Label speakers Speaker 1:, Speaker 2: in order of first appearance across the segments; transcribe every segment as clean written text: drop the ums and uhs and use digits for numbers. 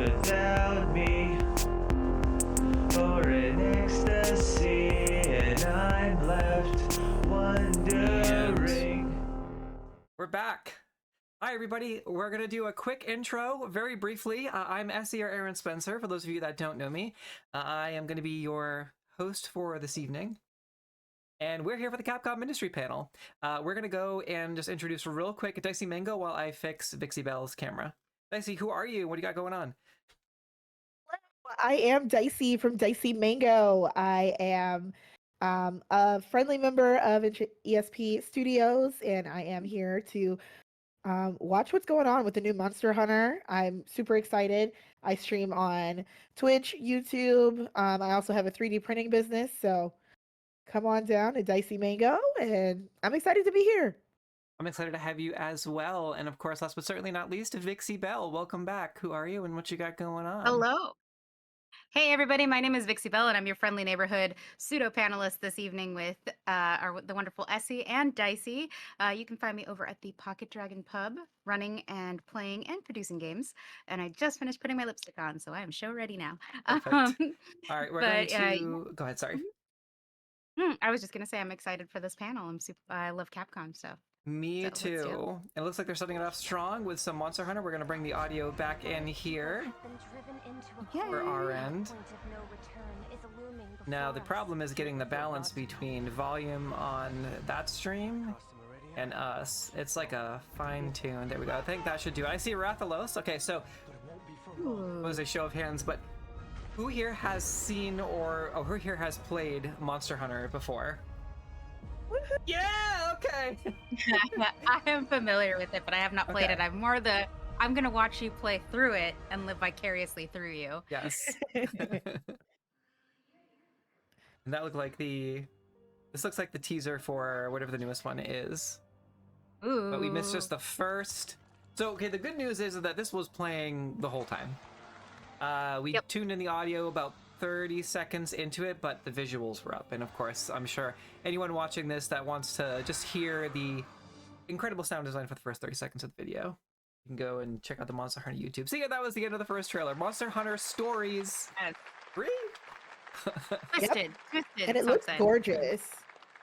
Speaker 1: without me, or in ecstasy, and I'm left wondering.
Speaker 2: We're back. Hi everybody, we're going to do a quick intro very briefly. I'm Essy or Eryn Spencer, for those of you that don't know me. I am going to be your host for this evening. And we're here for the Capcom Industry Panel. We're going to go and just introduce real quick DiceyMango while I fix Vixie Belle's camera. Dicey, who are you? What do you got going on?
Speaker 3: I am Dicey from DiceyMango. I am a friendly member of ESP Studios, and I am here to watch what's going on with the new Monster Hunter. I'm super excited. I stream on Twitch, YouTube. I also have a 3D printing business, so come on down to DiceyMango, and I'm excited to be here.
Speaker 2: I'm excited to have you as well. And of course, last but certainly not least, Vixie Belle. Welcome back. Who are you and what you got going on?
Speaker 4: Hello. Hey everybody, my name is Vixie Belle and I'm your friendly neighborhood pseudo-panelist this evening with the wonderful Essy and Dicey. You can find me over at the Pocket Dragon Pub, running and playing and producing games. And I just finished putting my lipstick on, so I am show ready now.
Speaker 2: Perfect. All right, we're going to... Go ahead, sorry.
Speaker 4: I was just going to say I'm excited for this panel. I love Capcom stuff.
Speaker 2: Me too. It looks like they're starting it off strong with some Monster Hunter. We're going to bring the audio back in here for our end. Now, the problem is getting the balance between volume on that stream and us. It's like a fine tune. There we go. I think that should do it. I see Rathalos. Okay, so it was a show of hands, but who here has seen who here has played Monster Hunter before? Yeah, okay.
Speaker 4: I am familiar with it, but I have not played it. I'm gonna watch you play through it and live vicariously through you.
Speaker 2: Yes. And that looked like this looks like the teaser for whatever the newest one is.
Speaker 4: Ooh.
Speaker 2: But we missed just the first. So, okay, the good news is that this was playing the whole time. We tuned in the audio about 30 seconds into it, but the visuals were up. And of course, I'm sure anyone watching this that wants to just hear the incredible sound design for the first 30 seconds of the video, you can go and check out the Monster Hunter YouTube. So yeah, that was the end of the first trailer. Monster Hunter Stories 3?
Speaker 4: Twisted.
Speaker 3: And it looks gorgeous.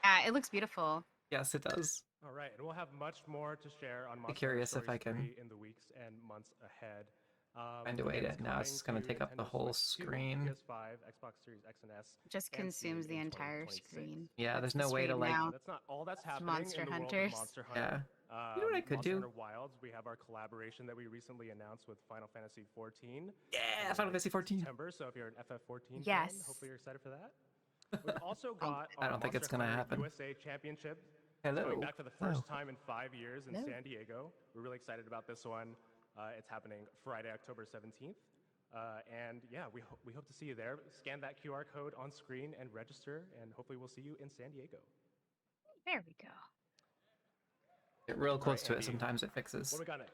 Speaker 4: Yeah, it looks beautiful.
Speaker 2: Yes, it does.
Speaker 5: All right, and we'll have much more to share on Monster
Speaker 2: curious
Speaker 5: Hunter
Speaker 2: if I
Speaker 5: Stories
Speaker 2: can
Speaker 5: 3 in the weeks and months ahead.
Speaker 2: Find a way to, now it's going to take up the whole screen.
Speaker 5: PS5, Xbox Series X and S.
Speaker 4: Just consumes the entire screen.
Speaker 2: Yeah, there's no way to like.
Speaker 5: That's not all that's happening
Speaker 4: Monster
Speaker 5: in the
Speaker 4: Hunters.
Speaker 5: world of Monster Hunter.
Speaker 2: Yeah. You know what I could
Speaker 5: Monster
Speaker 2: do?
Speaker 5: Hunter Wilds, we have our collaboration that we recently announced with Final Fantasy 14.
Speaker 2: Yeah, Final Fantasy 14.
Speaker 5: September, so if you're an FF14
Speaker 4: yes.
Speaker 5: fan, hopefully you're excited for that. We've also got
Speaker 2: I don't think it's going to happen.
Speaker 5: USA Championship.
Speaker 2: Hello.
Speaker 5: Going back for the first time in 5 years in San Diego. We're really excited about this one. It's happening Friday, October 17th. And yeah, we hope to see you there. Scan that QR code on screen and register, and hopefully we'll see you in San Diego.
Speaker 4: There we go.
Speaker 2: Get real close to it, sometimes it fixes.
Speaker 5: What we got next?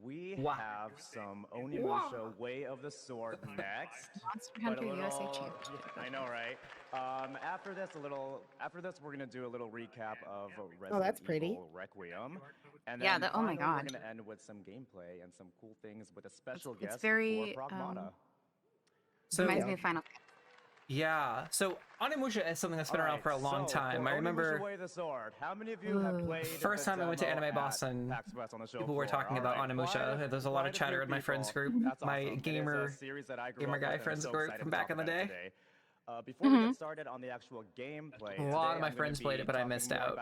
Speaker 6: We have some Onimusha Way of the Sword next.
Speaker 4: Monster Hunter USA Championship.
Speaker 6: I know, right? After this, we're gonna do a little recap of Resident Evil Requiem, and then
Speaker 4: oh my God,
Speaker 6: we're gonna end with some gameplay and some cool things with a special guest
Speaker 4: very,
Speaker 6: for Pragmata.
Speaker 2: So
Speaker 4: reminds me of Final.
Speaker 2: Yeah, so Onimusha is something that's been around for a long time. I remember
Speaker 6: Way the Sword. How many of you have played
Speaker 2: first time I went to Anime Boston,
Speaker 6: PAX West on the show
Speaker 2: people were talking about Onimusha. There's a lot of chatter in my friends group, my gamer guy friends group from back in the day.
Speaker 6: Before we get started on the actual gameplay,
Speaker 2: a lot of my friends played it, but I missed out.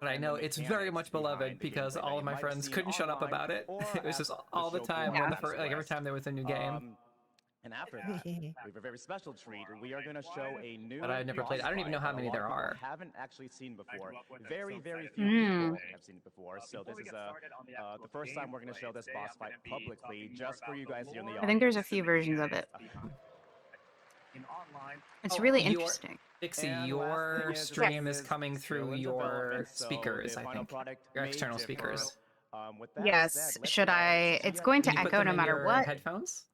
Speaker 2: But I know it's very much beloved because all of my friends couldn't shut up about it. It was just all the time when every time there was a new game.
Speaker 6: And after that, we have a very special treat. We are going to show a new.
Speaker 2: But I've never played. I don't even know how many there are.
Speaker 6: Haven't actually seen before. Very, very few people have seen it before. So this is the first time we're going to show this boss fight publicly, just for you guys here in the audience.
Speaker 4: I think there's a few versions of it. It's really interesting.
Speaker 2: Vixie, your stream is coming through your speakers, I think. Your external speakers.
Speaker 4: Yes. Should I? It's going to echo no matter what.
Speaker 2: Headphones?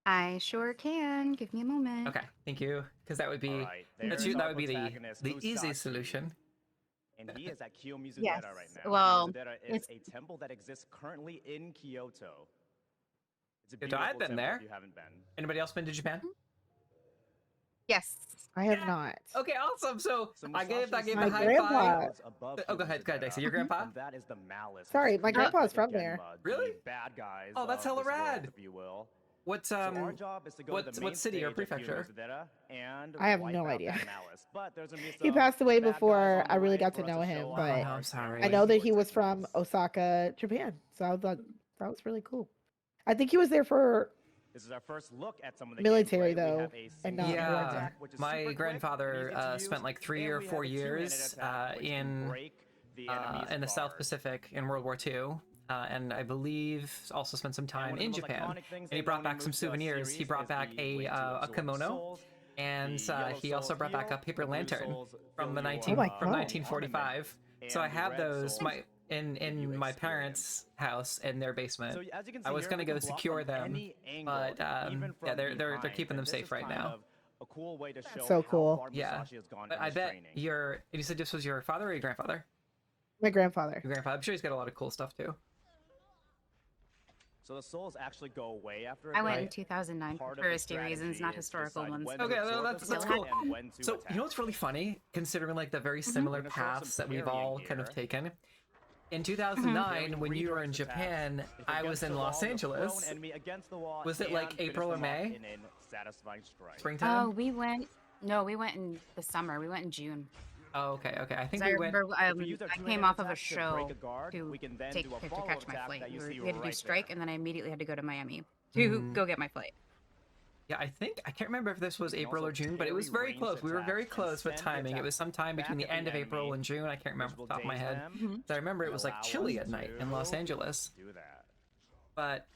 Speaker 4: I sure can. Give me a moment.
Speaker 2: Okay, thank you. Because that would be that would be the easy solution.
Speaker 6: And he is at Kiyomizu
Speaker 4: Yes.
Speaker 6: right now.
Speaker 4: Well,
Speaker 6: Kiyomizu is a temple that exists currently in Kyoto. It's a
Speaker 2: Good,
Speaker 6: beautiful
Speaker 2: I've been
Speaker 6: temple
Speaker 2: there.
Speaker 6: if you haven't been.
Speaker 2: Anybody else been to Japan?
Speaker 4: Yes.
Speaker 3: I have not.
Speaker 2: Okay, awesome. So I gave
Speaker 6: Musashi's
Speaker 2: a
Speaker 3: My
Speaker 2: high
Speaker 3: grandpa-
Speaker 2: five.
Speaker 6: above
Speaker 2: Oh, go ahead,
Speaker 6: humans
Speaker 2: Dicey.
Speaker 6: there,
Speaker 2: Your grandpa?
Speaker 6: and that is the malice.
Speaker 3: Sorry,
Speaker 6: which
Speaker 3: my
Speaker 6: is
Speaker 3: grandpa's
Speaker 6: like
Speaker 3: from there.
Speaker 6: Genma,
Speaker 2: Really?
Speaker 6: The bad guys.
Speaker 2: Oh, that's
Speaker 6: of
Speaker 2: hella
Speaker 6: this world,
Speaker 2: rad.
Speaker 6: if you will.
Speaker 2: What
Speaker 6: So our job is to go to the main
Speaker 2: what city or
Speaker 6: stage of
Speaker 2: prefecture?
Speaker 6: Humans and
Speaker 3: I have
Speaker 6: wipe
Speaker 3: no
Speaker 6: out
Speaker 3: idea.
Speaker 6: that malice. But there's gonna be
Speaker 3: He
Speaker 6: some
Speaker 3: passed away
Speaker 6: bad guys
Speaker 3: before
Speaker 6: on the
Speaker 3: I really
Speaker 6: way
Speaker 3: got
Speaker 6: for
Speaker 3: to
Speaker 6: us
Speaker 3: know him,
Speaker 6: show
Speaker 3: but
Speaker 6: our
Speaker 2: no, sorry.
Speaker 3: I know that
Speaker 6: sports
Speaker 3: he was from
Speaker 6: excellence.
Speaker 3: Osaka, Japan. So I thought that was really cool. I think he was there for
Speaker 6: This is our first look at some of the
Speaker 3: military,
Speaker 6: gameplay.
Speaker 3: though,
Speaker 6: We have a
Speaker 3: and
Speaker 6: single
Speaker 3: not
Speaker 2: Yeah,
Speaker 3: war.
Speaker 6: attack, which is super
Speaker 2: my
Speaker 6: quick
Speaker 2: grandfather
Speaker 6: and easy to use,
Speaker 2: spent like 3
Speaker 6: and
Speaker 2: or
Speaker 6: we
Speaker 2: 4
Speaker 6: have a two-handed
Speaker 2: years
Speaker 6: attack, which can break the enemy's
Speaker 2: in the South
Speaker 6: guard.
Speaker 2: Pacific in World War II, and I believe also spent some time
Speaker 6: one of the
Speaker 2: in
Speaker 6: most
Speaker 2: Japan.
Speaker 6: iconic things
Speaker 2: And he
Speaker 6: in
Speaker 2: brought back some
Speaker 6: Onimusha
Speaker 2: souvenirs. He
Speaker 6: series
Speaker 2: brought
Speaker 6: is
Speaker 2: back
Speaker 6: the way to
Speaker 2: a
Speaker 6: absorb
Speaker 2: kimono,
Speaker 6: souls.
Speaker 2: and
Speaker 6: The yellow
Speaker 2: he also
Speaker 6: souls
Speaker 2: brought back
Speaker 6: heal,
Speaker 2: a paper
Speaker 6: the blue
Speaker 2: lantern
Speaker 6: souls
Speaker 2: from the
Speaker 6: fill your,
Speaker 2: 19
Speaker 3: Oh my
Speaker 2: from
Speaker 3: God.
Speaker 2: 1945. So I
Speaker 6: and the
Speaker 2: have
Speaker 6: red
Speaker 2: those
Speaker 6: souls
Speaker 2: in
Speaker 6: give you
Speaker 2: my
Speaker 6: experience.
Speaker 2: parents' house in their basement.
Speaker 6: So as you can see
Speaker 2: I was
Speaker 6: here,
Speaker 2: gonna
Speaker 6: we
Speaker 2: go
Speaker 6: can block
Speaker 2: secure
Speaker 6: from
Speaker 2: them,
Speaker 6: any angle,
Speaker 2: but
Speaker 6: even
Speaker 2: yeah,
Speaker 6: from
Speaker 2: they're
Speaker 6: behind,
Speaker 2: keeping them
Speaker 6: and this
Speaker 2: safe
Speaker 6: is
Speaker 2: right
Speaker 6: kind
Speaker 2: now.
Speaker 6: of a cool way to show
Speaker 3: so
Speaker 6: how
Speaker 3: cool.
Speaker 6: far
Speaker 2: Yeah,
Speaker 6: Musashi has gone
Speaker 2: but
Speaker 6: in
Speaker 2: I
Speaker 6: his
Speaker 2: bet
Speaker 6: training.
Speaker 2: you said this was your father or your grandfather?
Speaker 3: My grandfather.
Speaker 2: Your grandfather. I'm sure he's got a lot of cool stuff too.
Speaker 6: So the souls actually go away after a
Speaker 4: I went
Speaker 6: bit.
Speaker 4: in 2009
Speaker 6: Part
Speaker 4: for
Speaker 6: of the
Speaker 4: touristy reasons,
Speaker 6: strategy
Speaker 4: not
Speaker 6: is
Speaker 4: historical
Speaker 6: decide
Speaker 4: ones.
Speaker 6: when to
Speaker 2: Okay,
Speaker 6: absorb
Speaker 2: that's
Speaker 6: the soul
Speaker 2: cool.
Speaker 6: and when to
Speaker 2: So
Speaker 6: attack.
Speaker 2: you know what's really funny, considering like the very similar
Speaker 6: We're gonna show some
Speaker 2: paths that we've
Speaker 6: parrying
Speaker 2: all kind of
Speaker 6: here.
Speaker 2: taken. In 2009,
Speaker 6: Parrying
Speaker 2: when you were in
Speaker 6: redirects attacks.
Speaker 2: Japan,
Speaker 6: If
Speaker 2: I
Speaker 6: against
Speaker 2: was in
Speaker 6: the
Speaker 2: Los
Speaker 6: wall, the thrown
Speaker 2: Angeles.
Speaker 6: enemy against the wall
Speaker 2: Was it like
Speaker 6: and finish
Speaker 2: April or
Speaker 6: them off
Speaker 2: May?
Speaker 6: in a satisfying strike.
Speaker 2: Springtime?
Speaker 4: Oh, we went in the summer. We went in June.
Speaker 2: Oh, okay. I think
Speaker 4: 'Cause I
Speaker 2: we went.
Speaker 4: remember
Speaker 6: If we use our
Speaker 4: I
Speaker 6: two-handed
Speaker 4: came off of a
Speaker 6: attack to
Speaker 4: show
Speaker 6: break a guard,
Speaker 4: to
Speaker 6: we can then
Speaker 4: take
Speaker 6: do a
Speaker 4: to
Speaker 6: follow-up
Speaker 4: catch my
Speaker 6: attack
Speaker 4: flight.
Speaker 6: that you see
Speaker 4: We had to do
Speaker 6: right
Speaker 4: strike,
Speaker 6: there.
Speaker 4: and then I immediately had to go to Miami to go get my flight.
Speaker 2: Yeah, I can't remember if this was
Speaker 6: You can
Speaker 2: April
Speaker 6: also
Speaker 2: or June, but it was
Speaker 6: parry
Speaker 2: very
Speaker 6: ranged
Speaker 2: close. We were very
Speaker 6: attacks and
Speaker 2: close with
Speaker 6: send the
Speaker 2: timing. It was
Speaker 6: attack
Speaker 2: sometime between
Speaker 6: back
Speaker 2: the
Speaker 6: at
Speaker 2: end
Speaker 6: the
Speaker 2: of April
Speaker 6: enemy,
Speaker 2: and June. I can't remember
Speaker 6: which
Speaker 2: off the top of
Speaker 6: will
Speaker 2: my
Speaker 6: daze
Speaker 2: head.
Speaker 6: them,
Speaker 2: So I remember it was like
Speaker 6: allow
Speaker 2: chilly
Speaker 6: us
Speaker 2: at night in Los
Speaker 6: to
Speaker 2: Angeles.
Speaker 6: do that.
Speaker 2: But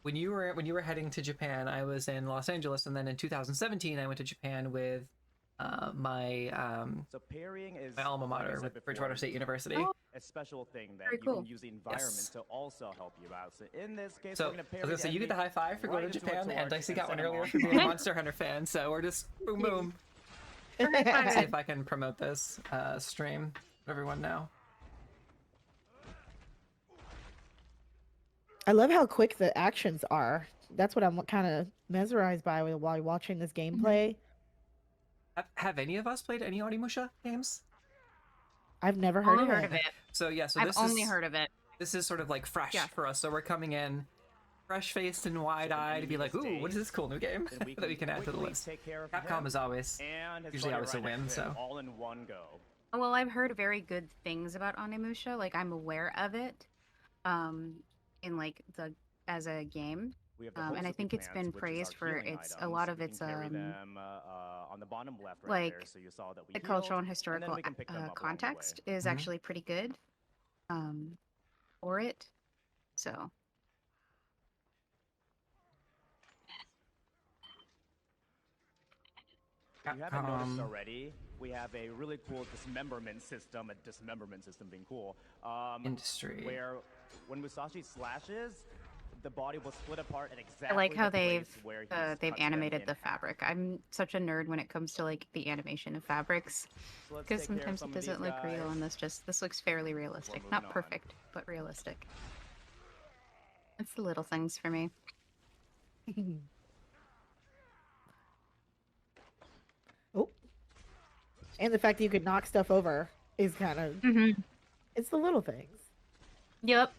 Speaker 2: when you were heading to Japan, I was in Los Angeles, and then in 2017 I went to Japan with my
Speaker 6: So parrying is
Speaker 2: my alma
Speaker 6: like I
Speaker 2: mater
Speaker 6: said
Speaker 2: with
Speaker 6: before,
Speaker 2: Bridgewater State University.
Speaker 4: Oh,
Speaker 6: a special thing that
Speaker 4: Very
Speaker 6: you
Speaker 4: cool.
Speaker 6: can use the environment
Speaker 2: Yes.
Speaker 6: to also help you out. So in this case,
Speaker 2: So
Speaker 6: we're gonna
Speaker 2: I
Speaker 6: parry
Speaker 2: was gonna say you get the
Speaker 6: enemy
Speaker 2: high five for going
Speaker 6: right
Speaker 2: to
Speaker 6: into a
Speaker 2: Japan, and
Speaker 6: torch
Speaker 2: Dicey
Speaker 6: and
Speaker 2: got one
Speaker 6: send 'em
Speaker 2: earlier
Speaker 6: on
Speaker 2: for being a
Speaker 6: fire.
Speaker 2: Monster Hunter fan. So we're just boom boom. See if I can promote this stream. Let everyone know.
Speaker 3: I love how quick the actions are. That's what I'm kind of mesmerized by while watching this gameplay.
Speaker 2: Have any of us played any Onimusha games?
Speaker 3: I've never heard
Speaker 4: only
Speaker 3: of
Speaker 4: heard
Speaker 3: it.
Speaker 4: of it.
Speaker 2: So yeah, so
Speaker 4: I've
Speaker 2: this
Speaker 4: only
Speaker 2: is
Speaker 4: heard of it.
Speaker 2: this is sort of like fresh
Speaker 4: Yeah.
Speaker 2: for us. So we're coming in fresh-faced and wide-eyed to be like, ooh, what is this cool new game
Speaker 6: Then we
Speaker 2: that we can add to the
Speaker 6: quickly
Speaker 2: list?
Speaker 6: take care of
Speaker 2: Capcom
Speaker 6: him
Speaker 2: is always
Speaker 6: and his
Speaker 2: usually
Speaker 6: buddy
Speaker 2: always a
Speaker 6: right
Speaker 2: win,
Speaker 6: next to him,
Speaker 2: so.
Speaker 6: all in one go.
Speaker 4: Well, I've heard very good things about Onimusha. Like I'm aware of it, in like as a game.
Speaker 6: We have the
Speaker 4: And I
Speaker 6: Hosuku
Speaker 4: think it's
Speaker 6: plants,
Speaker 4: been
Speaker 6: which is our
Speaker 4: praised for
Speaker 6: healing
Speaker 4: its a
Speaker 6: items.
Speaker 4: lot of
Speaker 6: We can
Speaker 4: its
Speaker 6: carry them, on the bottom left right
Speaker 4: like
Speaker 6: there, so you saw that we
Speaker 4: the
Speaker 6: healed,
Speaker 4: cultural and
Speaker 6: then
Speaker 4: historical
Speaker 6: we can pick them up along the way.
Speaker 4: context is
Speaker 2: Mhm.
Speaker 4: actually pretty good for it. So
Speaker 6: If you haven't noticed
Speaker 2: Capcom.
Speaker 6: already, we have a really cool dismemberment system being cool,
Speaker 2: Industry.
Speaker 6: where when Musashi slashes, the body will split apart at exactly
Speaker 4: I like how
Speaker 6: the
Speaker 4: they've
Speaker 6: place where he's
Speaker 4: they've
Speaker 6: cut them
Speaker 4: animated
Speaker 6: in
Speaker 4: the
Speaker 6: half.
Speaker 4: fabric. I'm such a nerd when it comes to like the animation of fabrics,
Speaker 6: So let's
Speaker 4: because
Speaker 6: take care of
Speaker 4: sometimes
Speaker 6: some
Speaker 4: it
Speaker 6: of these
Speaker 4: doesn't look real,
Speaker 6: guys.
Speaker 4: and this looks fairly realistic.
Speaker 6: moving
Speaker 4: Not
Speaker 6: on.
Speaker 4: perfect, but realistic. It's the little things for me.
Speaker 3: Oh. And the fact that you could knock stuff over is kind of, it's the little things.
Speaker 4: Yep.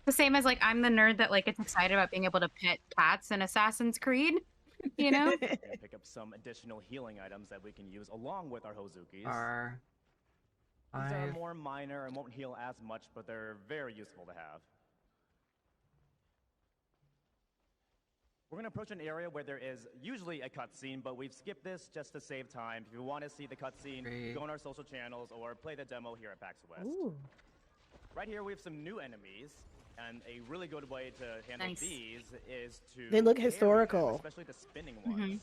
Speaker 4: The same as like I'm the nerd that like gets excited about being able to pet cats in Assassin's Creed. You know?
Speaker 6: We're gonna pick up some additional healing items that we can use along with our Hozukis.
Speaker 2: Are
Speaker 6: These are
Speaker 2: 5.
Speaker 6: more minor and won't heal as much, but they're very useful to have. We're going to approach an area where there is usually a cutscene, but we've skipped this just to save time. If you want to see the cutscene, go on our social channels or play the demo here at PAX West.
Speaker 3: Ooh.
Speaker 6: Right here, we have some new enemies, and a really good way to handle
Speaker 4: Nice.
Speaker 6: these is to
Speaker 3: They look
Speaker 6: parry them,
Speaker 3: historical.
Speaker 6: especially the spinning ones.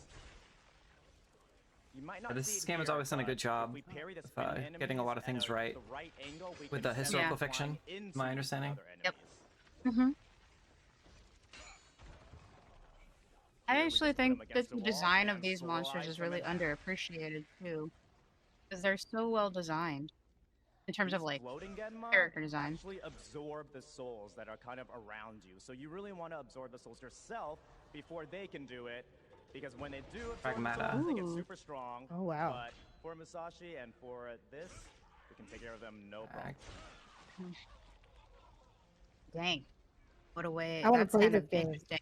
Speaker 6: You might not
Speaker 2: This
Speaker 6: see it
Speaker 2: game has
Speaker 6: here,
Speaker 2: always done a
Speaker 6: but
Speaker 2: good
Speaker 6: if
Speaker 2: job
Speaker 6: we parry the
Speaker 2: of,
Speaker 6: spinning
Speaker 2: getting a lot of
Speaker 6: enemies
Speaker 2: things
Speaker 6: at
Speaker 2: right
Speaker 6: the right angle, we
Speaker 2: with
Speaker 6: can
Speaker 2: the
Speaker 6: send
Speaker 2: historical
Speaker 6: them
Speaker 2: fiction,
Speaker 6: flying into
Speaker 2: my understanding.
Speaker 6: other
Speaker 4: Yep.
Speaker 6: enemies.
Speaker 4: I
Speaker 6: Here we
Speaker 4: actually
Speaker 6: just put 'em
Speaker 4: think that
Speaker 6: against
Speaker 4: the
Speaker 6: the wall
Speaker 4: design of
Speaker 6: and
Speaker 4: these monsters
Speaker 6: slide
Speaker 4: is
Speaker 6: them
Speaker 4: really
Speaker 6: in half.
Speaker 4: underappreciated too, because they're so well designed. in terms of
Speaker 6: These
Speaker 4: like
Speaker 6: floating Genma
Speaker 4: character design.
Speaker 6: actually absorb the souls that are kind of around you. So you really want to absorb the souls yourself before they can do it. Because when they do absorb the
Speaker 2: Pragmata.
Speaker 6: souls, they get
Speaker 4: Ooh.
Speaker 6: super strong.
Speaker 3: Oh, wow.
Speaker 6: But for Musashi and for this, we can take care of them no problem.
Speaker 4: Dang. What a way.
Speaker 3: I wanna
Speaker 4: That's
Speaker 3: play
Speaker 4: kind
Speaker 3: this
Speaker 4: of
Speaker 3: game.
Speaker 4: interesting.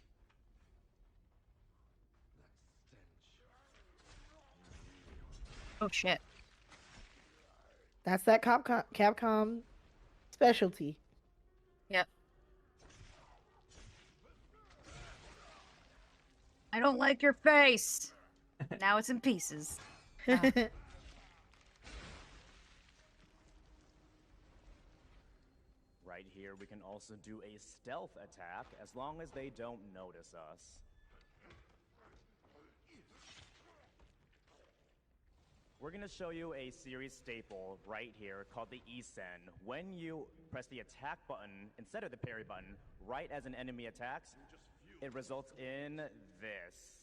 Speaker 4: Oh shit.
Speaker 3: That's that Capcom specialty.
Speaker 4: Yep. I don't like your face. Now it's in pieces.
Speaker 6: Right here, we can also do a stealth attack as long as they don't notice us. We're going to show you a series staple right here called the E-Sen. When you press the attack button instead of the parry button right as an enemy attacks, it results in this.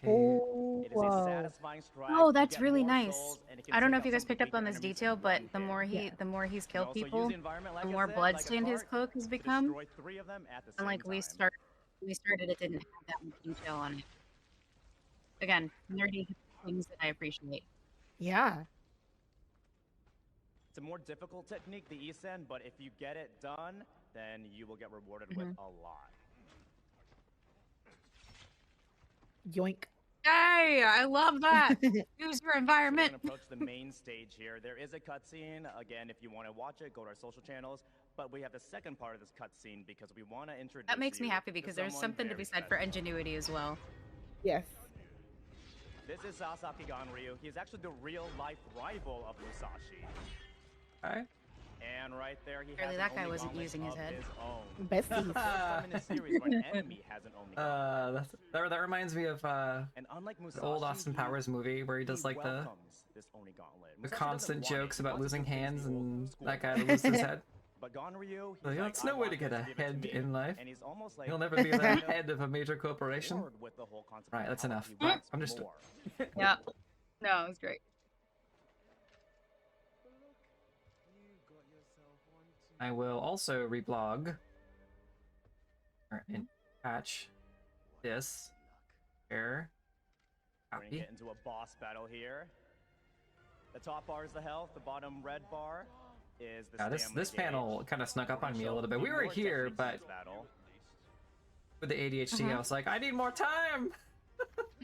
Speaker 3: Oh,
Speaker 6: It is a
Speaker 3: whoa.
Speaker 6: satisfying strike.
Speaker 4: Oh,
Speaker 6: You
Speaker 4: that's
Speaker 6: get
Speaker 4: really
Speaker 6: more
Speaker 4: nice.
Speaker 6: souls, and it can
Speaker 4: I don't
Speaker 6: take
Speaker 4: know
Speaker 6: out
Speaker 4: if you guys
Speaker 6: some of the
Speaker 4: picked up
Speaker 6: weaker
Speaker 4: on this
Speaker 6: enemies
Speaker 4: detail,
Speaker 6: in
Speaker 4: but
Speaker 6: one
Speaker 4: the more
Speaker 6: hit.
Speaker 3: Yeah.
Speaker 4: he's
Speaker 6: You can
Speaker 4: killed
Speaker 6: also use
Speaker 4: people,
Speaker 6: the environment, like
Speaker 4: the
Speaker 6: I
Speaker 4: more
Speaker 6: said,
Speaker 4: bloodstained
Speaker 6: like a
Speaker 4: his
Speaker 6: park,
Speaker 4: cloak has
Speaker 6: to
Speaker 4: become.
Speaker 6: destroy 3 of them at the
Speaker 4: And like
Speaker 6: same
Speaker 4: we
Speaker 6: time.
Speaker 4: started, it didn't have that much detail on it. Again, nerdy things that I appreciate.
Speaker 3: Yeah.
Speaker 6: It's a more difficult technique, the E-Sen, but if you get it done, then you will get rewarded with a lot.
Speaker 3: Yoink.
Speaker 4: Hey, I love that. Use your
Speaker 6: So we're
Speaker 4: environment.
Speaker 6: going to approach the main stage here. There is a cutscene. Again, if you want to watch it, go to our social channels. But we have the second part of this cutscene because we want to introduce
Speaker 4: That makes me
Speaker 6: you
Speaker 4: happy
Speaker 6: to
Speaker 4: because there's
Speaker 6: someone
Speaker 4: something to be
Speaker 6: very
Speaker 4: said for
Speaker 6: special.
Speaker 4: ingenuity as well.
Speaker 3: Yes.
Speaker 6: This is Sasaki Ganryu. He is actually the real-life rival of Musashi.
Speaker 2: Okay.
Speaker 6: And right there, he
Speaker 4: Clearly
Speaker 6: has
Speaker 4: that
Speaker 6: an
Speaker 4: guy
Speaker 6: Omni
Speaker 4: wasn't
Speaker 6: Gauntlet
Speaker 4: using his
Speaker 6: of
Speaker 4: head.
Speaker 6: his own.
Speaker 3: Besties.
Speaker 6: First time in this series where an enemy has an Omni Gauntlet.
Speaker 2: That reminds me of
Speaker 6: And unlike Musashi,
Speaker 2: the old Austin Powers movie where he does like the
Speaker 6: welcomes this Omni Gauntlet. Musashi doesn't
Speaker 2: constant
Speaker 6: want it.
Speaker 2: jokes
Speaker 6: He
Speaker 2: about
Speaker 6: wants to
Speaker 2: losing
Speaker 6: convince
Speaker 2: hands
Speaker 6: the whole
Speaker 2: and
Speaker 6: school
Speaker 2: that guy
Speaker 6: that
Speaker 2: loses his head.
Speaker 6: But Ganryu, he's
Speaker 2: Like,
Speaker 6: like,
Speaker 2: that's
Speaker 6: I
Speaker 2: no way
Speaker 6: want
Speaker 2: to get
Speaker 6: this, give it to
Speaker 2: ahead
Speaker 6: me.
Speaker 2: in life.
Speaker 6: And he's almost like
Speaker 2: You'll never be the head of a major corporation.
Speaker 6: bored with the whole concept
Speaker 2: Right,
Speaker 6: of
Speaker 2: that's
Speaker 6: power.
Speaker 2: enough.
Speaker 6: He wants
Speaker 2: Understood.
Speaker 6: more.
Speaker 4: Yeah. No, it was great.
Speaker 2: I will also reblog and patch this here.
Speaker 6: We're gonna
Speaker 2: Copy.
Speaker 6: get into a boss battle here. The top bar is the health. The bottom red bar is the
Speaker 2: Yeah,
Speaker 6: stamina
Speaker 2: this
Speaker 6: gauge.
Speaker 2: panel kind of snuck up
Speaker 6: We're
Speaker 2: on
Speaker 6: gonna
Speaker 2: me a
Speaker 6: show
Speaker 2: little bit. We
Speaker 6: even
Speaker 2: were
Speaker 6: more
Speaker 2: here,
Speaker 6: techniques in
Speaker 2: but
Speaker 6: this battle.
Speaker 2: with the ADHD, I was like, I need more time.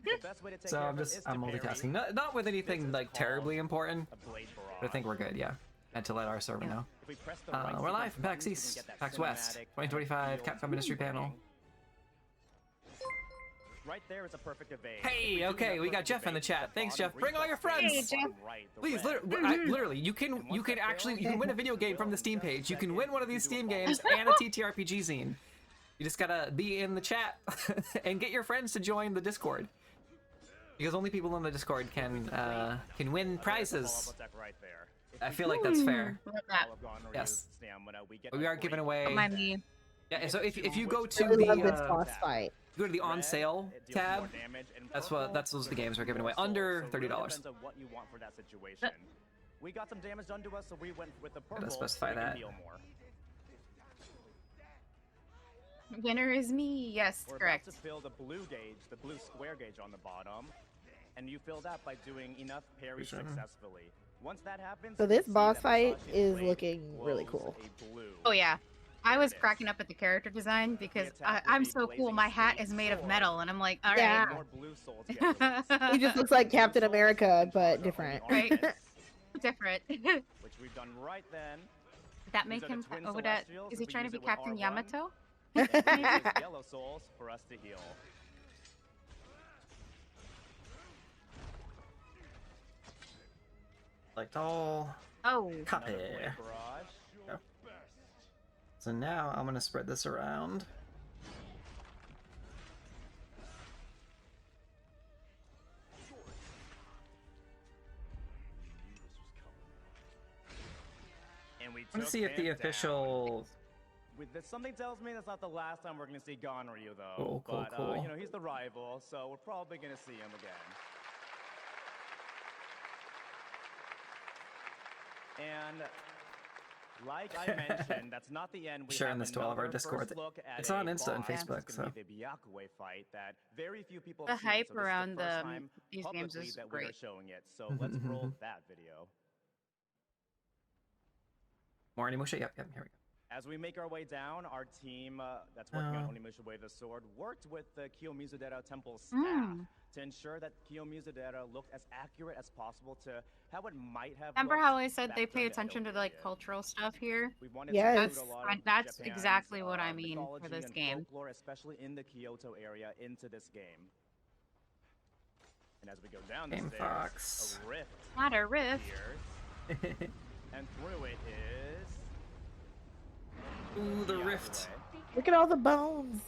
Speaker 6: The best way to take
Speaker 2: So
Speaker 6: care
Speaker 2: I'm
Speaker 6: of it
Speaker 2: just
Speaker 6: is to
Speaker 2: I'm
Speaker 6: parry.
Speaker 2: multitasking. Not with anything
Speaker 6: This is
Speaker 2: like terribly
Speaker 6: called
Speaker 2: important,
Speaker 6: a blade barrage.
Speaker 2: but I think we're good. Yeah, and to let our server know.
Speaker 6: If we press the right
Speaker 2: We're
Speaker 6: sequence
Speaker 2: live from PAX
Speaker 6: buttons, we can
Speaker 2: East,
Speaker 6: get that
Speaker 2: PAX West,
Speaker 6: cinematic
Speaker 2: 2025
Speaker 6: feel
Speaker 2: Capcom Ministry
Speaker 6: to the
Speaker 2: Panel.
Speaker 6: game. Right there is a perfect evade.
Speaker 2: Hey, okay, we got Jeff in the chat. Thanks, Jeff. Bring all your friends.
Speaker 4: Hey, Jeff.
Speaker 2: Please, literally, you can win a video game from the Steam page. You can win one of these Steam games and a TTRPG zine. You just gotta be in the chat and get your friends to join the Discord, because only people in the Discord can win prizes.
Speaker 6: Right there.
Speaker 2: I feel like that's fair.
Speaker 4: Love that.
Speaker 2: Yes.
Speaker 6: We get
Speaker 2: We are giving away.
Speaker 4: Don't mind me.
Speaker 2: Yeah, and so if you go
Speaker 3: I
Speaker 2: to
Speaker 3: really love this
Speaker 2: the
Speaker 3: boss fight.
Speaker 2: go to the on sale tab, that's those are the games we're giving away under $30.
Speaker 6: Depends on what you want for that situation. We got some damage done to us, so we went with the purple.
Speaker 2: Gotta specify
Speaker 6: so we can
Speaker 2: that.
Speaker 6: heal more.
Speaker 4: Winner is me. Yes,
Speaker 6: We're
Speaker 4: correct.
Speaker 6: about to fill the blue gauge, the blue square gauge on the bottom, and you fill that by doing enough parries
Speaker 2: Sure.
Speaker 6: successfully. Once that happens,
Speaker 3: So
Speaker 6: you
Speaker 3: this
Speaker 6: can see
Speaker 3: boss
Speaker 6: that
Speaker 3: fight
Speaker 6: Musashi's
Speaker 3: is
Speaker 6: blade
Speaker 3: looking really
Speaker 6: glows
Speaker 3: cool.
Speaker 6: a blue.
Speaker 4: Oh yeah. I was
Speaker 6: There it is.
Speaker 4: cracking up at the character design because
Speaker 6: attack with
Speaker 4: I'm
Speaker 6: a
Speaker 4: so cool.
Speaker 6: blazing
Speaker 4: My hat
Speaker 6: state
Speaker 4: is made of
Speaker 6: sword.
Speaker 4: metal, and I'm like, all
Speaker 3: Yeah.
Speaker 4: right.
Speaker 6: More blue souls get released.
Speaker 3: He just looks like Captain
Speaker 6: Blue souls
Speaker 3: America,
Speaker 6: in
Speaker 3: but
Speaker 6: charge of
Speaker 3: different.
Speaker 6: Omni
Speaker 4: Right.
Speaker 6: Armaments,
Speaker 4: Different.
Speaker 6: which we've done right then.
Speaker 4: that
Speaker 6: These
Speaker 4: make
Speaker 6: are the
Speaker 4: him?
Speaker 6: twin
Speaker 4: Oh, would that?
Speaker 6: celestials.
Speaker 4: Is he
Speaker 6: If we
Speaker 4: trying to
Speaker 6: use
Speaker 4: be
Speaker 6: it with
Speaker 4: Captain
Speaker 6: R1,
Speaker 4: Yamato?
Speaker 6: and we use yellow souls for us to heal.
Speaker 2: Select all.
Speaker 4: Oh.
Speaker 2: Copy.
Speaker 6: Another blade barrage.
Speaker 2: So now I'm gonna spread this around.
Speaker 6: And we
Speaker 2: I'm gonna
Speaker 6: took
Speaker 2: see if the
Speaker 6: him
Speaker 2: official.
Speaker 6: down. Something tells me that's not the last time we're going to see Ganryu, though.
Speaker 2: Cool, cool,
Speaker 6: but,
Speaker 2: cool.
Speaker 6: you know, he's the rival, so we're probably going to see him again. And like I mentioned, that's not the end. We
Speaker 2: Sharing
Speaker 6: have
Speaker 2: this to all of our
Speaker 6: another
Speaker 2: Discord.
Speaker 6: first look at
Speaker 2: It's on
Speaker 6: a
Speaker 2: Insta and
Speaker 6: boss.
Speaker 2: Facebook,
Speaker 6: It's gonna
Speaker 2: so.
Speaker 6: be the Byakuya fight that very few people
Speaker 4: The
Speaker 6: have seen.
Speaker 4: hype
Speaker 6: So this
Speaker 4: around
Speaker 6: is the first time
Speaker 4: these games
Speaker 6: publicly
Speaker 4: is
Speaker 6: that we are
Speaker 4: great.
Speaker 6: showing it. So let's roll that video.
Speaker 2: More Onimusha? Yep, here we go.
Speaker 6: As we make our way down, our team that's working on Onimusha Way of the Sword worked with the Kiyomizudera Temple staff to ensure that Kiyomizudera looked as accurate as possible to how it might have
Speaker 4: Remember
Speaker 6: looked
Speaker 4: how I said
Speaker 6: back
Speaker 4: they pay
Speaker 6: during the
Speaker 4: attention
Speaker 6: Edo
Speaker 4: to like
Speaker 6: period.
Speaker 4: cultural stuff here?
Speaker 6: We wanted
Speaker 3: Yes.
Speaker 6: to include a lot of
Speaker 4: That's
Speaker 6: Japan's,
Speaker 4: exactly what I mean for
Speaker 6: mythology
Speaker 4: this
Speaker 6: and
Speaker 4: game.
Speaker 6: folklore, especially in the Kyoto area, into this game. And as we go down the
Speaker 2: Game
Speaker 6: stairs,
Speaker 2: Fox.
Speaker 6: a rift
Speaker 4: Not a riff.
Speaker 6: appears, and through it is
Speaker 2: Ooh, the
Speaker 6: Byakuya.
Speaker 2: rift.
Speaker 3: Look at all the bones.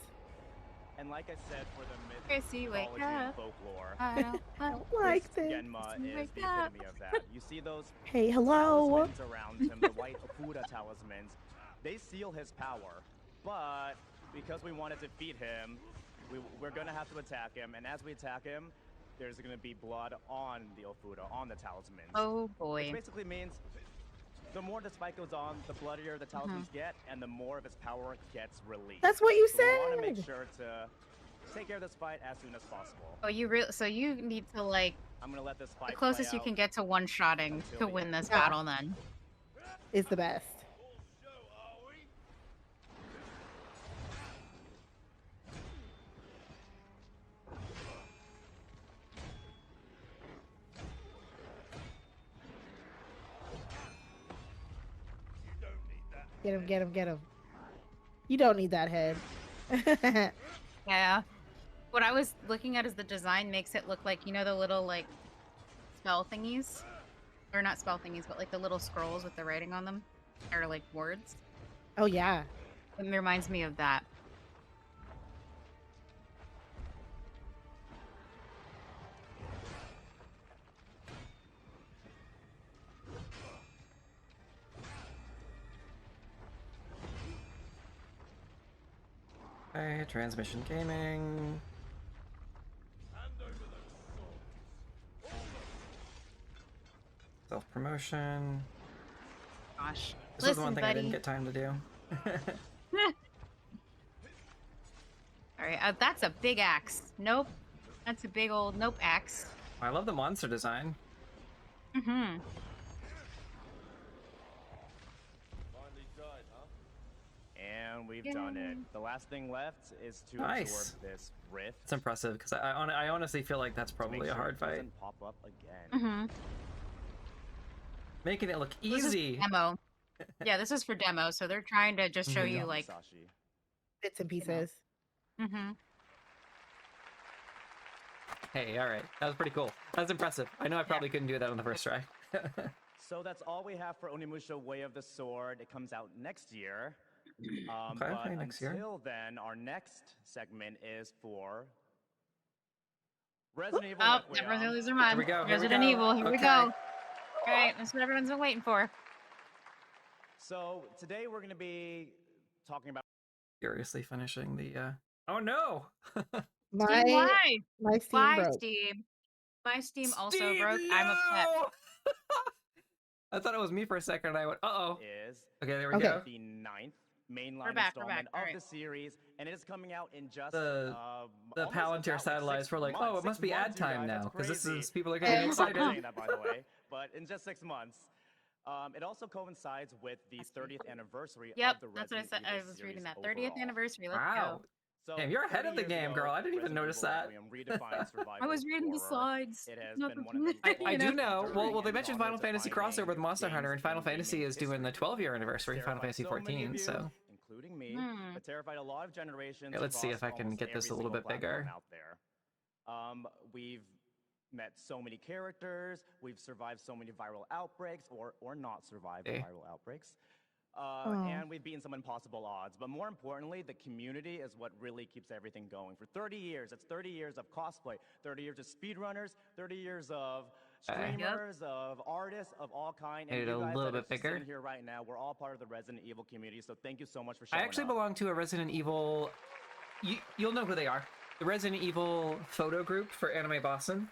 Speaker 6: And like I said, for the
Speaker 4: Essy, wake
Speaker 6: mythology and
Speaker 4: up.
Speaker 6: folklore,
Speaker 3: I don't like this.
Speaker 6: Genma is
Speaker 4: Wake
Speaker 6: the
Speaker 4: up.
Speaker 6: epitome of that. You see those
Speaker 3: Hey, hello.
Speaker 6: talismans around him, the white Okuda talismans. They seal his power, but because we want to defeat him, we're going to have to attack him. And as we attack him, there's going to be blood on the Ofuda, on the talismans.
Speaker 4: Oh boy.
Speaker 6: Which basically means the more this fight goes on, the bloodier the talismans get, and the more of his power gets released.
Speaker 3: That's what you
Speaker 6: So we want to
Speaker 3: said.
Speaker 6: make sure to take care of this fight as soon as possible.
Speaker 4: Oh, so you need to like
Speaker 6: I'm going to let this fight
Speaker 4: the closest
Speaker 6: play
Speaker 4: you can
Speaker 6: out
Speaker 4: get to one-shotting
Speaker 6: until
Speaker 4: to
Speaker 6: the
Speaker 4: win
Speaker 6: end.
Speaker 4: this
Speaker 3: Yeah.
Speaker 4: battle then.
Speaker 3: Is the best. Get him, get him, get him. You don't need that head.
Speaker 4: Yeah. What I was looking at is the design makes it look like, you know, the little like spell thingies? Or not spell thingies, but like the little scrolls with the writing on them. Or like words.
Speaker 3: Oh, yeah.
Speaker 4: It reminds me of that.
Speaker 2: Okay, Transmission Gaming. Self-promotion.
Speaker 4: Gosh.
Speaker 2: This was the one
Speaker 4: Listen,
Speaker 2: thing I didn't
Speaker 4: buddy.
Speaker 2: get time to do.
Speaker 4: Alright, that's a big axe. Nope. That's a big old nope axe.
Speaker 2: I love the monster design.
Speaker 4: Mm-hmm.
Speaker 6: And we've done it. The last thing left is to
Speaker 2: Nice.
Speaker 6: absorb this rift.
Speaker 2: It's impressive because I honestly feel like that's
Speaker 6: to make
Speaker 2: probably a
Speaker 6: sure
Speaker 2: hard
Speaker 6: it
Speaker 2: fight.
Speaker 6: doesn't pop up again.
Speaker 4: Mm-hmm.
Speaker 2: Making it look
Speaker 4: This is
Speaker 2: easy.
Speaker 4: demo. Yeah, this is for demo, so they're trying to just show
Speaker 2: Mhm.
Speaker 4: you
Speaker 6: Good job,
Speaker 4: like
Speaker 6: Musashi.
Speaker 3: Bits and pieces.
Speaker 4: mm-hmm.
Speaker 2: Hey, all right, that was pretty cool. That's impressive. I know I probably couldn't do that on the first try.
Speaker 6: So that's all we have for Onimusha Way of the Sword. It comes out next year.
Speaker 2: Okay,
Speaker 6: But
Speaker 2: next year.
Speaker 6: until then, our next segment is for Resident Evil
Speaker 4: Oh,
Speaker 6: Requiem.
Speaker 4: never lose their mind.
Speaker 2: Here we go, here we
Speaker 4: Resident
Speaker 2: go.
Speaker 4: Evil, here we
Speaker 2: Okay.
Speaker 4: go. Alright, that's what everyone's been waiting for.
Speaker 6: So today we're going to be talking about
Speaker 2: Furiously finishing the. Oh no!
Speaker 4: Steam,
Speaker 3: My
Speaker 4: why?
Speaker 3: my Steam
Speaker 4: Why
Speaker 3: broke.
Speaker 4: Steam? My Steam also
Speaker 2: Steve,
Speaker 4: broke. I'm upset.
Speaker 2: no! I thought it was me for a second. And I went, "Uh-oh."
Speaker 6: is
Speaker 2: Okay, there we
Speaker 3: Okay.
Speaker 2: go.
Speaker 6: the 9th mainline
Speaker 4: We're back,
Speaker 6: installment
Speaker 4: all
Speaker 6: of
Speaker 4: right.
Speaker 6: the series, and it is coming out in just
Speaker 2: The
Speaker 6: almost
Speaker 2: Palantir
Speaker 6: about,
Speaker 2: satellites
Speaker 6: 6
Speaker 2: were like,
Speaker 6: months.
Speaker 2: "Oh, it must
Speaker 6: 6
Speaker 2: be ad
Speaker 6: months, you
Speaker 2: time
Speaker 6: guys,
Speaker 2: now
Speaker 6: that's
Speaker 2: because this
Speaker 6: crazy.
Speaker 2: is people are getting
Speaker 6: Thank you for
Speaker 2: excited."
Speaker 6: saying that, by the way. But in just 6 months. It also coincides with the 30th anniversary
Speaker 4: Yep,
Speaker 6: of the
Speaker 4: that's what I
Speaker 6: Resident
Speaker 4: said. I
Speaker 6: Evil
Speaker 4: was reading
Speaker 6: series
Speaker 4: that. 30th
Speaker 6: overall.
Speaker 4: anniversary. Let's
Speaker 2: Wow.
Speaker 4: go.
Speaker 6: So,
Speaker 2: Damn, you're ahead
Speaker 6: 30
Speaker 2: of the
Speaker 6: years
Speaker 2: game,
Speaker 6: ago,
Speaker 2: girl. I didn't even
Speaker 6: Resident
Speaker 2: notice
Speaker 6: Evil
Speaker 2: that.
Speaker 6: Requiem redefined survival
Speaker 4: I was reading the
Speaker 6: horror.
Speaker 4: slides.
Speaker 6: It has
Speaker 4: Not
Speaker 6: been
Speaker 4: the-
Speaker 6: one of the
Speaker 2: I do
Speaker 6: most
Speaker 2: know. Well,
Speaker 6: enduring
Speaker 2: they
Speaker 6: and
Speaker 2: mentioned Final Fantasy
Speaker 6: genre-defining
Speaker 2: crossover with Monster Hunter, and
Speaker 6: games
Speaker 2: Final
Speaker 6: in gaming
Speaker 2: Fantasy is doing the
Speaker 6: history.
Speaker 2: 12-year anniversary of Final
Speaker 6: Terrified
Speaker 2: Fantasy
Speaker 6: so many of
Speaker 2: 14.
Speaker 6: you,
Speaker 2: So
Speaker 6: including me,
Speaker 4: Hmm.
Speaker 6: but terrified a lot of generations.
Speaker 2: Okay, let's see
Speaker 6: across
Speaker 2: if I can
Speaker 6: almost
Speaker 2: get this
Speaker 6: every
Speaker 2: a little
Speaker 6: single
Speaker 2: bit bigger.
Speaker 6: platform out there. We've met so many characters. We've survived so many viral outbreaks, or not survived the
Speaker 2: Okay.
Speaker 6: viral outbreaks.
Speaker 3: Oh.
Speaker 6: And we've beaten some impossible odds. But more importantly, the community is what really keeps everything going. For 30 years, it's 30 years of cosplay, 30 years of speedrunners, 30 years of
Speaker 2: Okay.
Speaker 6: streamers, of artists of all kind.
Speaker 2: Made
Speaker 6: And
Speaker 2: it
Speaker 6: you
Speaker 2: a
Speaker 6: guys
Speaker 2: little
Speaker 6: that are
Speaker 2: bit bigger.
Speaker 6: sitting here right now, we're all part of the Resident Evil community. So thank you so much for
Speaker 2: I
Speaker 6: showing
Speaker 2: actually
Speaker 6: up.
Speaker 2: belong to a Resident Evil. You'll know who they are. The Resident Evil photo group for Anime Boston.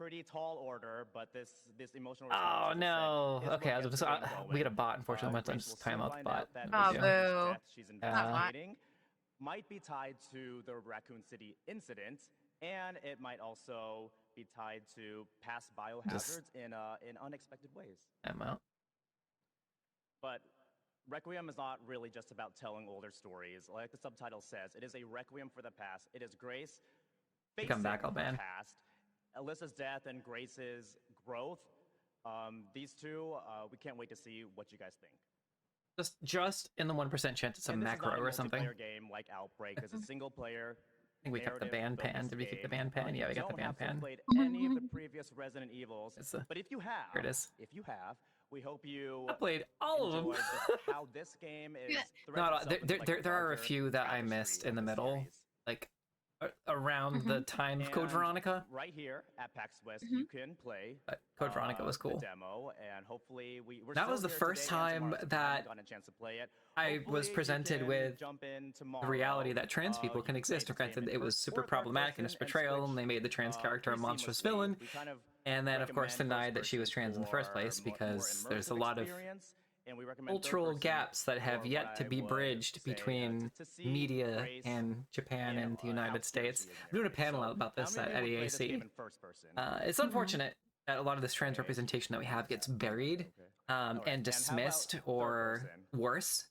Speaker 6: pretty tall order, but this emotional
Speaker 2: Oh
Speaker 6: response, as I
Speaker 2: no.
Speaker 6: said, is
Speaker 2: Okay,
Speaker 6: what gets the game
Speaker 2: we
Speaker 6: going.
Speaker 2: had a bot. Unfortunately,
Speaker 6: Grace
Speaker 2: let's
Speaker 6: will
Speaker 2: time
Speaker 6: soon
Speaker 2: out the
Speaker 6: find
Speaker 2: bot.
Speaker 6: out that
Speaker 4: Oh,
Speaker 6: this
Speaker 4: boo.
Speaker 6: death she's
Speaker 2: Yeah.
Speaker 6: investigating might be tied to the Raccoon City incident, and it might also be tied to past biohazards in unexpected ways.
Speaker 2: Ammo.
Speaker 6: But Requiem is not really just about telling older stories. Like the subtitle says, it is a requiem for the past. It is Grace facing
Speaker 2: Come back, I'll
Speaker 6: the
Speaker 2: ban.
Speaker 6: past, Alyssa's death and Grace's growth. These two, we can't wait to see what you guys think.
Speaker 2: Just in the 1% chance it's a
Speaker 6: And this
Speaker 2: macro
Speaker 6: is not a
Speaker 2: or something.
Speaker 6: multiplayer game like Outbreak. It's a single player.
Speaker 2: I think we kept the band pan. Did we keep the band pan? Yeah, we got the band pan.
Speaker 6: Played any of the previous Resident Evils, but if you have,
Speaker 2: Here it is.
Speaker 6: we hope you
Speaker 2: I played all of them.
Speaker 6: enjoyed just how this game is.
Speaker 2: Not there are a few that I missed in the middle, like around the time of Code Veronica.
Speaker 6: Right here at PAX West, you can play.
Speaker 2: But Code Veronica was cool.
Speaker 6: The demo, and hopefully we're
Speaker 2: that
Speaker 6: still
Speaker 2: was the
Speaker 6: here
Speaker 2: first
Speaker 6: today and
Speaker 2: time
Speaker 6: tomorrow, so we
Speaker 2: that
Speaker 6: haven't gotten a chance to play it.
Speaker 2: I was
Speaker 6: Hopefully you
Speaker 2: presented
Speaker 6: can
Speaker 2: with
Speaker 6: jump in
Speaker 2: the
Speaker 6: tomorrow.
Speaker 2: reality that trans people
Speaker 6: You
Speaker 2: can
Speaker 6: play
Speaker 2: exist.
Speaker 6: the
Speaker 2: Granted,
Speaker 6: game
Speaker 2: it was
Speaker 6: first
Speaker 2: super
Speaker 6: or third
Speaker 2: problematic in its
Speaker 6: person and
Speaker 2: portrayal, and they
Speaker 6: switch,
Speaker 2: made the trans character a
Speaker 6: pretty
Speaker 2: monstrous
Speaker 6: seamlessly.
Speaker 2: villain.
Speaker 6: We kind of
Speaker 2: And then, of course,
Speaker 6: recommend
Speaker 2: denied that she was
Speaker 6: first
Speaker 2: trans in the first
Speaker 6: person
Speaker 2: place
Speaker 6: for more
Speaker 2: because there's a
Speaker 6: immersive
Speaker 2: lot of
Speaker 6: experience, and we recommend third
Speaker 2: cultural
Speaker 6: person
Speaker 2: gaps that have
Speaker 6: for
Speaker 2: yet
Speaker 6: what
Speaker 2: to
Speaker 6: I
Speaker 2: be
Speaker 6: would
Speaker 2: bridged
Speaker 6: say,
Speaker 2: between
Speaker 6: to see
Speaker 2: media
Speaker 6: Grace,
Speaker 2: and Japan
Speaker 6: you know,
Speaker 2: and the
Speaker 6: how
Speaker 2: United States.
Speaker 6: serious she is
Speaker 2: I'm doing a
Speaker 6: in everything.
Speaker 2: panel
Speaker 6: So,
Speaker 2: about this
Speaker 6: how
Speaker 2: at
Speaker 6: many of you would play this
Speaker 2: EAC.
Speaker 6: game in first person?
Speaker 2: It's unfortunate that a lot of this trans representation that we have gets buried
Speaker 6: Alright,
Speaker 2: and
Speaker 6: and how about
Speaker 2: dismissed
Speaker 6: third
Speaker 2: or
Speaker 6: person?
Speaker 2: worse.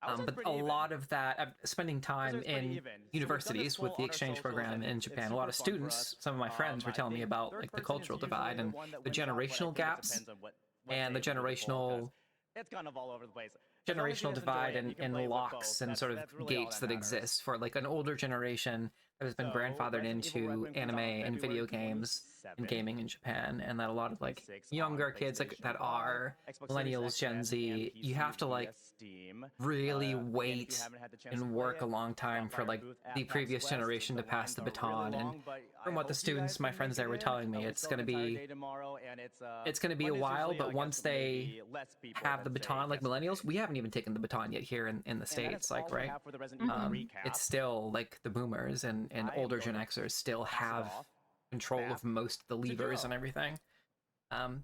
Speaker 6: I would say it's
Speaker 2: But
Speaker 6: pretty
Speaker 2: a
Speaker 6: even.
Speaker 2: lot of that, spending time
Speaker 6: It's pretty
Speaker 2: in
Speaker 6: even. So we've done this
Speaker 2: universities
Speaker 6: poll
Speaker 2: with the
Speaker 6: on our
Speaker 2: exchange
Speaker 6: socials,
Speaker 2: program
Speaker 6: and
Speaker 2: in
Speaker 6: it's
Speaker 2: Japan, a lot of
Speaker 6: super fun for
Speaker 2: students,
Speaker 6: us.
Speaker 2: some of my friends were
Speaker 6: I
Speaker 2: telling me
Speaker 6: think
Speaker 2: about
Speaker 6: third
Speaker 2: like the
Speaker 6: person is
Speaker 2: cultural
Speaker 6: usually
Speaker 2: divide
Speaker 6: the
Speaker 2: and
Speaker 6: one that
Speaker 2: the
Speaker 6: wins out, but I
Speaker 2: generational
Speaker 6: think it
Speaker 2: gaps
Speaker 6: depends on what
Speaker 2: and the
Speaker 6: day of week you fall, 'cause
Speaker 2: generational
Speaker 6: it's kind of all over the place. As long as you
Speaker 2: generational
Speaker 6: guys
Speaker 2: divide
Speaker 6: enjoy it, you can
Speaker 2: and
Speaker 6: play with
Speaker 2: locks
Speaker 6: both.
Speaker 2: and
Speaker 6: That's
Speaker 2: sort of
Speaker 6: really all
Speaker 2: gates
Speaker 6: that
Speaker 2: that
Speaker 6: matters.
Speaker 2: exist for like an older generation that has been
Speaker 6: So,
Speaker 2: grandfathered
Speaker 6: Resident Evil
Speaker 2: into
Speaker 6: Requiem comes
Speaker 2: anime
Speaker 6: out
Speaker 2: and video
Speaker 6: February
Speaker 2: games and
Speaker 6: 27th,
Speaker 2: gaming in Japan, and that a lot of like
Speaker 6: 26 on
Speaker 2: younger kids like,
Speaker 6: PlayStation
Speaker 2: that
Speaker 6: 5,
Speaker 2: are
Speaker 6: Xbox Series
Speaker 2: millennials,
Speaker 6: X
Speaker 2: Gen
Speaker 6: and
Speaker 2: Z, you
Speaker 6: PC
Speaker 2: have to
Speaker 6: via
Speaker 2: like
Speaker 6: Steam.
Speaker 2: really
Speaker 6: Again, if you
Speaker 2: wait
Speaker 6: haven't had the chance to
Speaker 2: and
Speaker 6: play
Speaker 2: work
Speaker 6: it,
Speaker 2: a long time
Speaker 6: stop by
Speaker 2: for
Speaker 6: our
Speaker 2: like
Speaker 6: booth at
Speaker 2: the
Speaker 6: PAX
Speaker 2: previous
Speaker 6: West.
Speaker 2: generation to pass the
Speaker 6: lines are really
Speaker 2: baton. And
Speaker 6: long, but
Speaker 2: from
Speaker 6: I
Speaker 2: what the
Speaker 6: hope you
Speaker 2: students,
Speaker 6: guys
Speaker 2: my
Speaker 6: can
Speaker 2: friends
Speaker 6: make
Speaker 2: there
Speaker 6: it
Speaker 2: were
Speaker 6: in.
Speaker 2: telling me,
Speaker 6: We
Speaker 2: it's
Speaker 6: still
Speaker 2: gonna
Speaker 6: have the entire
Speaker 2: be
Speaker 6: day tomorrow, and
Speaker 2: it's gonna be a
Speaker 6: Monday's
Speaker 2: while,
Speaker 6: usually, I
Speaker 2: but
Speaker 6: guess,
Speaker 2: once they
Speaker 6: maybe less people
Speaker 2: have the
Speaker 6: than, say,
Speaker 2: baton, like millennials,
Speaker 6: yesterday.
Speaker 2: we haven't even taken the baton yet here in the
Speaker 6: And that is
Speaker 2: States, like
Speaker 6: all we
Speaker 2: right?
Speaker 6: have for the Resident Evil recap.
Speaker 2: It's still like the boomers and
Speaker 6: I am
Speaker 2: older
Speaker 6: going
Speaker 2: Gen
Speaker 6: to
Speaker 2: Xers still
Speaker 6: pass it
Speaker 2: have
Speaker 6: off
Speaker 2: control
Speaker 6: back
Speaker 2: of most of the
Speaker 6: to
Speaker 2: levers
Speaker 6: Joe.
Speaker 2: and everything. And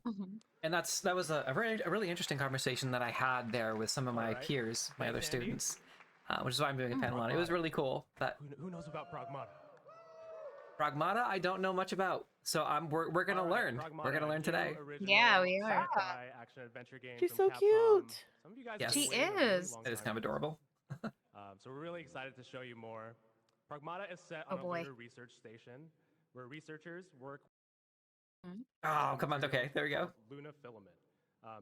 Speaker 2: that was a really interesting conversation that I had there with some of my
Speaker 5: Alright.
Speaker 2: peers, my other
Speaker 5: Thanks, Andy.
Speaker 2: students, which is why I'm doing a panel on it. It was really cool. But
Speaker 5: Who knows about Pragmata?
Speaker 2: Pragmata, I don't know much about, so we're gonna
Speaker 5: All right,
Speaker 2: learn. We're
Speaker 5: Pragmata,
Speaker 2: gonna learn
Speaker 5: new
Speaker 2: today.
Speaker 5: original
Speaker 4: Yeah, we are.
Speaker 5: sci-fi action adventure game
Speaker 3: She's
Speaker 5: from
Speaker 3: so
Speaker 5: Capcom.
Speaker 3: cute.
Speaker 5: Some of you guys
Speaker 2: Yes.
Speaker 5: have been
Speaker 4: She
Speaker 5: waiting a really
Speaker 4: is.
Speaker 5: long
Speaker 2: It is
Speaker 5: time
Speaker 2: kind of
Speaker 5: for this.
Speaker 2: adorable.
Speaker 5: So we're really excited to show you more. Pragmata is set
Speaker 4: Oh,
Speaker 5: on a
Speaker 4: boy.
Speaker 5: lunar research station where researchers work
Speaker 2: Oh, come on. Okay, there we go.
Speaker 5: called Luna filament.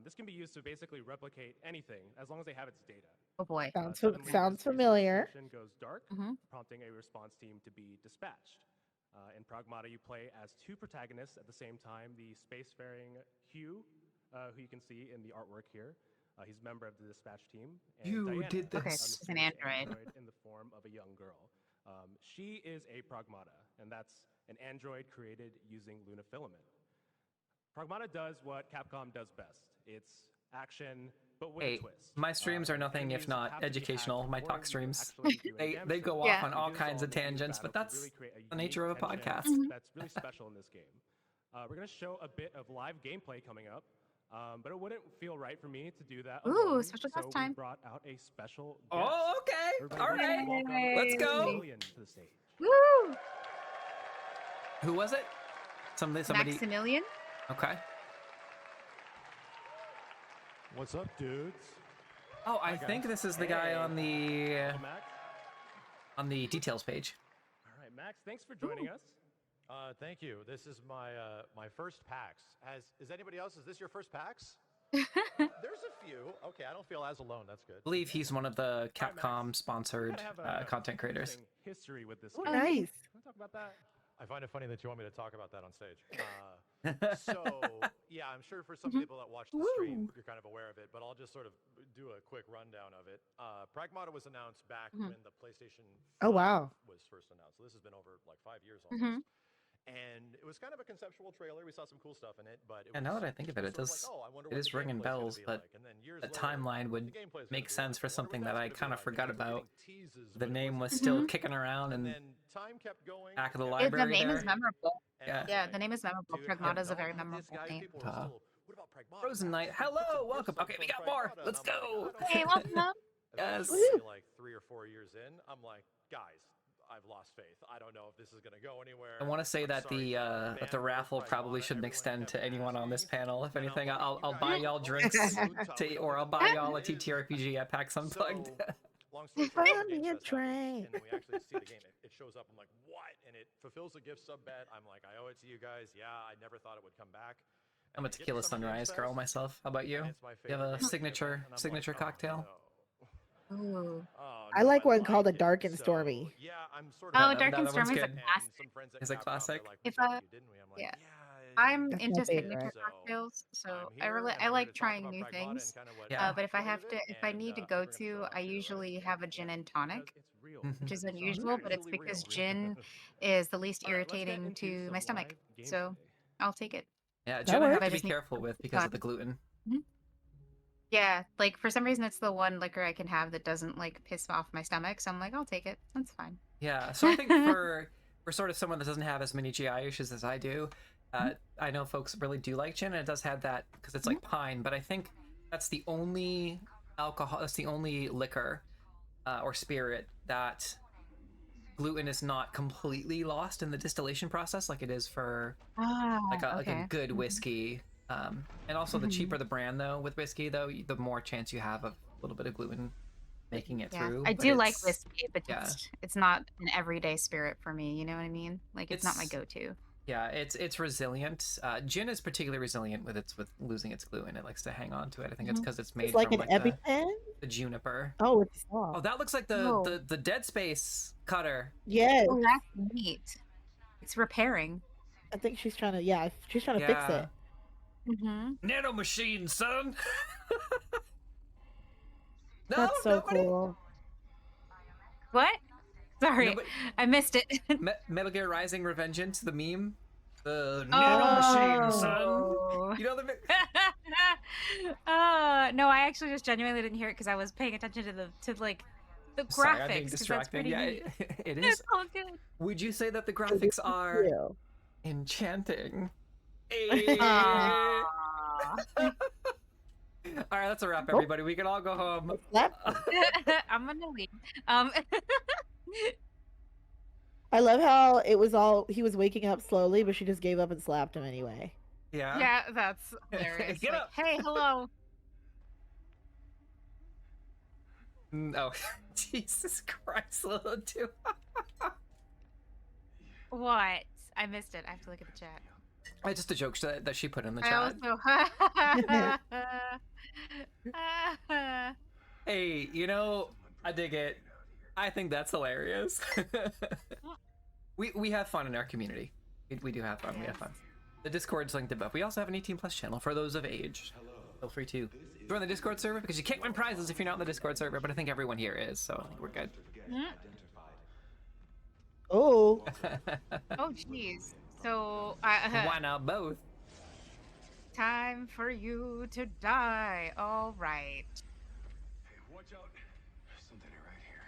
Speaker 5: This can be used to basically replicate anything as long as they have its data.
Speaker 4: Oh boy.
Speaker 5: Suddenly,
Speaker 3: Sounds
Speaker 5: this research
Speaker 3: familiar.
Speaker 5: station goes dark,
Speaker 4: Mhm.
Speaker 5: prompting a response team to be dispatched. In Pragmata, you play as two protagonists at the same time. The spacefaring Hugh, who you can see in the artwork here. He's a member of the dispatch team. And
Speaker 2: You
Speaker 5: Diana,
Speaker 2: did
Speaker 4: Okay,
Speaker 2: this.
Speaker 4: she's an
Speaker 5: mysterious
Speaker 4: android.
Speaker 5: in the form of a young girl. She is a Pragmata, and that's an android created using Luna filament. Pragmata does what Capcom does best. It's action, but with
Speaker 2: Hey,
Speaker 5: a twist.
Speaker 2: my streams are nothing if
Speaker 5: Enemies
Speaker 2: not
Speaker 5: have to be
Speaker 2: educational.
Speaker 5: hacked
Speaker 2: My
Speaker 5: before
Speaker 2: talk
Speaker 5: you
Speaker 2: streams,
Speaker 5: actually do any
Speaker 2: they
Speaker 5: damage to
Speaker 2: go
Speaker 5: them.
Speaker 2: off
Speaker 4: Yeah.
Speaker 2: on
Speaker 5: We
Speaker 2: all
Speaker 5: do this
Speaker 2: kinds
Speaker 5: all
Speaker 2: of
Speaker 5: in the heat
Speaker 2: tangents, but
Speaker 5: battle to
Speaker 2: that's
Speaker 5: really create a
Speaker 2: the nature of a
Speaker 5: unique tension
Speaker 2: podcast.
Speaker 5: That's really special in this game. We're going to show a bit of live gameplay coming up, but it wouldn't feel right for me to do that
Speaker 4: Ooh,
Speaker 5: alone,
Speaker 4: special
Speaker 5: so
Speaker 4: guest
Speaker 5: we
Speaker 4: time.
Speaker 5: brought out a special guest.
Speaker 2: Oh, okay.
Speaker 5: Everybody
Speaker 2: All
Speaker 5: please
Speaker 2: right.
Speaker 5: welcome
Speaker 2: Let's go.
Speaker 5: Maximilian to the stage.
Speaker 4: Woo!
Speaker 2: Who was it? Somebody.
Speaker 4: Maximilian?
Speaker 2: Okay.
Speaker 7: What's up, dudes?
Speaker 2: Oh, I think this is the guy on the
Speaker 5: Welcome, Max.
Speaker 2: details page.
Speaker 5: All right, Max, thanks for joining us.
Speaker 7: Thank you. This is my my first PAX. Is anybody else? Is this your first PAX? There's a few. Okay, I don't feel as alone. That's good.
Speaker 2: I believe he's one of the Capcom
Speaker 5: We
Speaker 2: sponsored
Speaker 5: gotta have a
Speaker 2: content creators.
Speaker 5: interesting history with this
Speaker 3: Oh,
Speaker 5: game.
Speaker 3: nice.
Speaker 5: Can we talk about that?
Speaker 7: I find it funny that you want me to talk about that on stage. So, yeah, I'm sure for some people that watch the stream, you're kind of aware of it, but I'll just sort of do a quick rundown of it. Pragmata was announced back when the PlayStation 5
Speaker 3: Oh, wow.
Speaker 7: was first announced. So this has been over like 5 years almost. And it was kind of a conceptual trailer. We saw some cool stuff in it, but it
Speaker 2: Yeah,
Speaker 7: was
Speaker 2: now that I think of it, it
Speaker 7: sort
Speaker 2: does.
Speaker 7: like, oh, I wonder
Speaker 2: It
Speaker 7: what
Speaker 2: is
Speaker 7: the
Speaker 2: ringing
Speaker 7: gameplay's gonna
Speaker 2: bells,
Speaker 7: be
Speaker 2: but
Speaker 7: like. And then years
Speaker 2: the
Speaker 7: later,
Speaker 2: timeline would
Speaker 7: the gameplay's
Speaker 2: make
Speaker 7: gonna be
Speaker 2: sense
Speaker 7: like.
Speaker 2: for
Speaker 7: I wonder
Speaker 2: something
Speaker 7: what
Speaker 2: that
Speaker 7: that's
Speaker 2: I
Speaker 7: gonna be
Speaker 2: kind of
Speaker 7: like.
Speaker 2: forgot
Speaker 7: And we were
Speaker 2: about.
Speaker 7: getting teases,
Speaker 2: The
Speaker 7: but it
Speaker 2: name was
Speaker 7: wasn't-
Speaker 2: still kicking around
Speaker 7: And
Speaker 2: in
Speaker 7: then time kept going.
Speaker 2: back of the
Speaker 7: and
Speaker 2: library
Speaker 4: The name
Speaker 2: there.
Speaker 4: is memorable.
Speaker 7: and
Speaker 2: Yeah.
Speaker 7: it's
Speaker 4: Yeah,
Speaker 7: like,
Speaker 4: the name is memorable.
Speaker 7: dude,
Speaker 4: Pragmata
Speaker 7: I
Speaker 4: is a
Speaker 7: don't
Speaker 4: very
Speaker 7: have this
Speaker 4: memorable
Speaker 7: guy.
Speaker 4: name.
Speaker 7: People are still, what about Pragmata?
Speaker 2: Frozen Knight.
Speaker 7: That's such a
Speaker 2: Hello,
Speaker 7: difference
Speaker 2: welcome. Okay, we
Speaker 7: from
Speaker 2: got more.
Speaker 7: Pragmata."
Speaker 2: Let's
Speaker 7: And I'm like,
Speaker 2: go.
Speaker 7: "I don't
Speaker 4: Hey,
Speaker 7: get
Speaker 4: welcome
Speaker 7: it."
Speaker 4: up.
Speaker 2: Yes.
Speaker 7: Eventually, like 3 or 4 years in, I'm like, guys, I've lost faith. I don't know if this is gonna go anywhere.
Speaker 2: I want to say
Speaker 7: I'm
Speaker 2: that
Speaker 7: sorry
Speaker 2: the
Speaker 7: to
Speaker 2: raffle
Speaker 7: Pragmata,
Speaker 2: probably shouldn't
Speaker 7: everyone
Speaker 2: extend
Speaker 7: kept
Speaker 2: to anyone on this
Speaker 7: asking,
Speaker 2: panel. If
Speaker 7: and I'm
Speaker 2: anything,
Speaker 7: like,
Speaker 2: I'll
Speaker 7: you
Speaker 2: buy
Speaker 7: guys
Speaker 2: y'all
Speaker 7: all
Speaker 2: drinks
Speaker 7: food topic
Speaker 2: or I'll
Speaker 7: of
Speaker 2: buy
Speaker 7: the
Speaker 2: y'all a
Speaker 7: is.
Speaker 2: TTRPG at PAX Unplugged.
Speaker 7: So, long story short,
Speaker 3: Find
Speaker 7: the
Speaker 3: me a
Speaker 7: Games Fest happens,
Speaker 3: drink.
Speaker 7: and then we actually see the game. It shows up. I'm like, what? And it fulfills a gift sub bet. I'm like, I owe it to you guys. Yeah, I never thought it would come back.
Speaker 2: I'm a
Speaker 7: And I get to
Speaker 2: tequila
Speaker 7: Summer Games
Speaker 2: sunrise girl
Speaker 7: Fest,
Speaker 2: myself. How about you?
Speaker 7: and it's my
Speaker 2: You have
Speaker 7: favorite
Speaker 2: a
Speaker 7: game
Speaker 2: signature
Speaker 7: and I'm
Speaker 2: signature
Speaker 7: like,
Speaker 2: cocktail?
Speaker 7: Oh,
Speaker 4: Ooh.
Speaker 7: oh,
Speaker 3: I
Speaker 7: no,
Speaker 3: like one
Speaker 7: like
Speaker 3: called a
Speaker 7: it.
Speaker 3: Dark and
Speaker 7: So,
Speaker 3: Stormy.
Speaker 7: yeah, I'm sort of.
Speaker 4: Oh,
Speaker 2: That-
Speaker 4: Dark
Speaker 2: that
Speaker 4: and
Speaker 2: one's
Speaker 4: Stormy is a
Speaker 2: good.
Speaker 4: classic.
Speaker 7: And some friends at
Speaker 2: It's a
Speaker 7: Capcom, they're
Speaker 2: classic.
Speaker 7: like,
Speaker 4: If
Speaker 7: "We got
Speaker 4: I-
Speaker 7: what you, didn't we?" I'm like,
Speaker 4: yeah.
Speaker 7: yeah.
Speaker 4: I'm
Speaker 3: That's
Speaker 4: into
Speaker 3: my favorite.
Speaker 4: signature
Speaker 7: So,
Speaker 4: cocktails, so
Speaker 7: I'm
Speaker 4: I
Speaker 7: here,
Speaker 4: really
Speaker 7: and
Speaker 4: I
Speaker 7: I'm here
Speaker 4: like
Speaker 7: to talk
Speaker 4: trying
Speaker 7: about
Speaker 4: new
Speaker 7: Pragmata and
Speaker 4: things.
Speaker 7: kinda what
Speaker 2: Yeah.
Speaker 4: But if I
Speaker 7: made
Speaker 4: have
Speaker 7: of
Speaker 4: to,
Speaker 7: it,
Speaker 4: if I
Speaker 7: and,
Speaker 4: need to
Speaker 7: we're
Speaker 4: go
Speaker 7: gonna
Speaker 4: to,
Speaker 7: start
Speaker 4: I
Speaker 7: off too,
Speaker 4: usually
Speaker 7: like,
Speaker 4: have a gin and tonic,
Speaker 7: because it's real.
Speaker 2: Mhm.
Speaker 4: which is
Speaker 7: So,
Speaker 4: unusual, but it's
Speaker 7: actually
Speaker 4: because
Speaker 7: real.
Speaker 4: gin is the least
Speaker 5: All right, let's get
Speaker 4: irritating
Speaker 5: into
Speaker 4: to my
Speaker 5: some
Speaker 4: stomach.
Speaker 5: live
Speaker 4: So
Speaker 5: gameplay.
Speaker 4: I'll take it.
Speaker 2: Yeah,
Speaker 3: That
Speaker 2: gin I have
Speaker 3: works.
Speaker 2: to
Speaker 4: I
Speaker 2: be
Speaker 4: just need
Speaker 2: careful with because of the gluten.
Speaker 4: Yeah, like for some reason it's the one liquor I can have that doesn't like piss off my stomach. So I'm like, I'll take it. That's fine.
Speaker 2: Yeah, so I think for sort of someone that doesn't have as many GI issues as I do, I know folks really do like gin, and it does have that because it's like pine. But I think that's the only alcohol, that's the only liquor or spirit that gluten is not completely lost in the distillation process, like it is for like a
Speaker 4: Okay.
Speaker 2: good whiskey. And also, the cheaper the brand though with whiskey, though, the more chance you have of a little bit of gluten making it
Speaker 4: Yeah,
Speaker 2: through.
Speaker 4: I
Speaker 2: But
Speaker 4: do like
Speaker 2: it's-
Speaker 4: whiskey, but
Speaker 2: yeah.
Speaker 4: it's not an everyday spirit for me. You know what I mean? Like it's not my
Speaker 2: It's-
Speaker 4: go-to.
Speaker 2: Yeah, it's resilient. Gin is particularly resilient with losing its gluten. It likes to hang on to it. I think it's because it's made
Speaker 3: It's like
Speaker 2: from
Speaker 3: an
Speaker 2: like
Speaker 3: EpiPen.
Speaker 2: the juniper.
Speaker 3: Oh, it's
Speaker 2: Oh,
Speaker 3: soft.
Speaker 2: that looks like
Speaker 4: Oh.
Speaker 2: the Dead Space cutter.
Speaker 3: Yes,
Speaker 4: Oh, that's neat. It's repairing.
Speaker 3: I think she's trying to. Yeah, she's trying to fix
Speaker 2: Yeah.
Speaker 3: it.
Speaker 4: Mm-hmm.
Speaker 2: Nano machine, son. No,
Speaker 3: That's so
Speaker 2: nobody.
Speaker 3: cool.
Speaker 4: What? Sorry,
Speaker 2: Nobody-
Speaker 4: I missed it.
Speaker 2: Metal Gear Rising Revengeance, the meme. The nano machine, son.
Speaker 4: Oh.
Speaker 2: You know the.
Speaker 4: No, I actually just genuinely didn't hear it because I was paying attention to like the
Speaker 2: Sorry, I'm being
Speaker 4: graphics. 'Cause that's
Speaker 2: distracted.
Speaker 4: pretty
Speaker 2: Yeah,
Speaker 4: neat.
Speaker 2: it
Speaker 4: It's
Speaker 2: is.
Speaker 4: all good.
Speaker 2: Would you say that the
Speaker 3: So
Speaker 2: graphics
Speaker 3: this is
Speaker 2: are
Speaker 3: real.
Speaker 2: enchanting?
Speaker 4: Aw.
Speaker 2: All right, that's a wrap,
Speaker 3: Oh.
Speaker 2: everybody. We can all go home.
Speaker 3: Slap.
Speaker 4: I'm gonna leave.
Speaker 3: I love how it was all he was waking up slowly, but she just gave up and slapped him anyway.
Speaker 2: Yeah.
Speaker 4: Yeah, that's hilarious.
Speaker 2: Get
Speaker 4: Like,
Speaker 2: up.
Speaker 4: hey, hello.
Speaker 2: Oh, Jesus Christ, little two.
Speaker 4: What? I missed it. I have to look at the chat.
Speaker 2: Just a joke that she put in the
Speaker 4: I
Speaker 2: chat.
Speaker 4: also.
Speaker 2: Hey, you know, I dig it. I think that's hilarious. we have fun in our community. We do have fun. We have fun. The Discord's linked above. We also have an 18+ channel for those of age. Feel free to join the Discord server because you can't win prizes if you're not in the Discord server, but I think everyone here is, so I think we're good.
Speaker 3: Oh,
Speaker 4: Oh, jeez. So,
Speaker 2: Why not both?
Speaker 4: time for you to die. All right.
Speaker 8: Hey, watch out. There's something right here.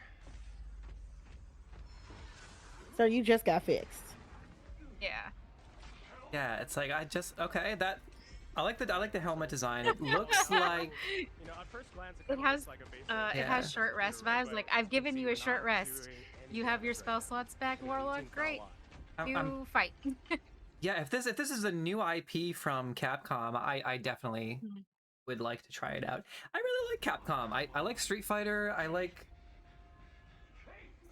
Speaker 3: so you just got fixed.
Speaker 4: Yeah.
Speaker 2: Yeah, it's like okay, that I like the helmet design. It looks like
Speaker 5: You know, at first glance,
Speaker 4: It has,
Speaker 5: like a basic
Speaker 4: it
Speaker 2: Yeah.
Speaker 4: has short rest vibes. Like, I've given you a short rest. You have your spell slots back, Warlock. Great.
Speaker 2: I'm-
Speaker 4: You fight.
Speaker 2: yeah, if this is a new IP from Capcom, I definitely would like to try it out. I really like Capcom. I like Street Fighter. I like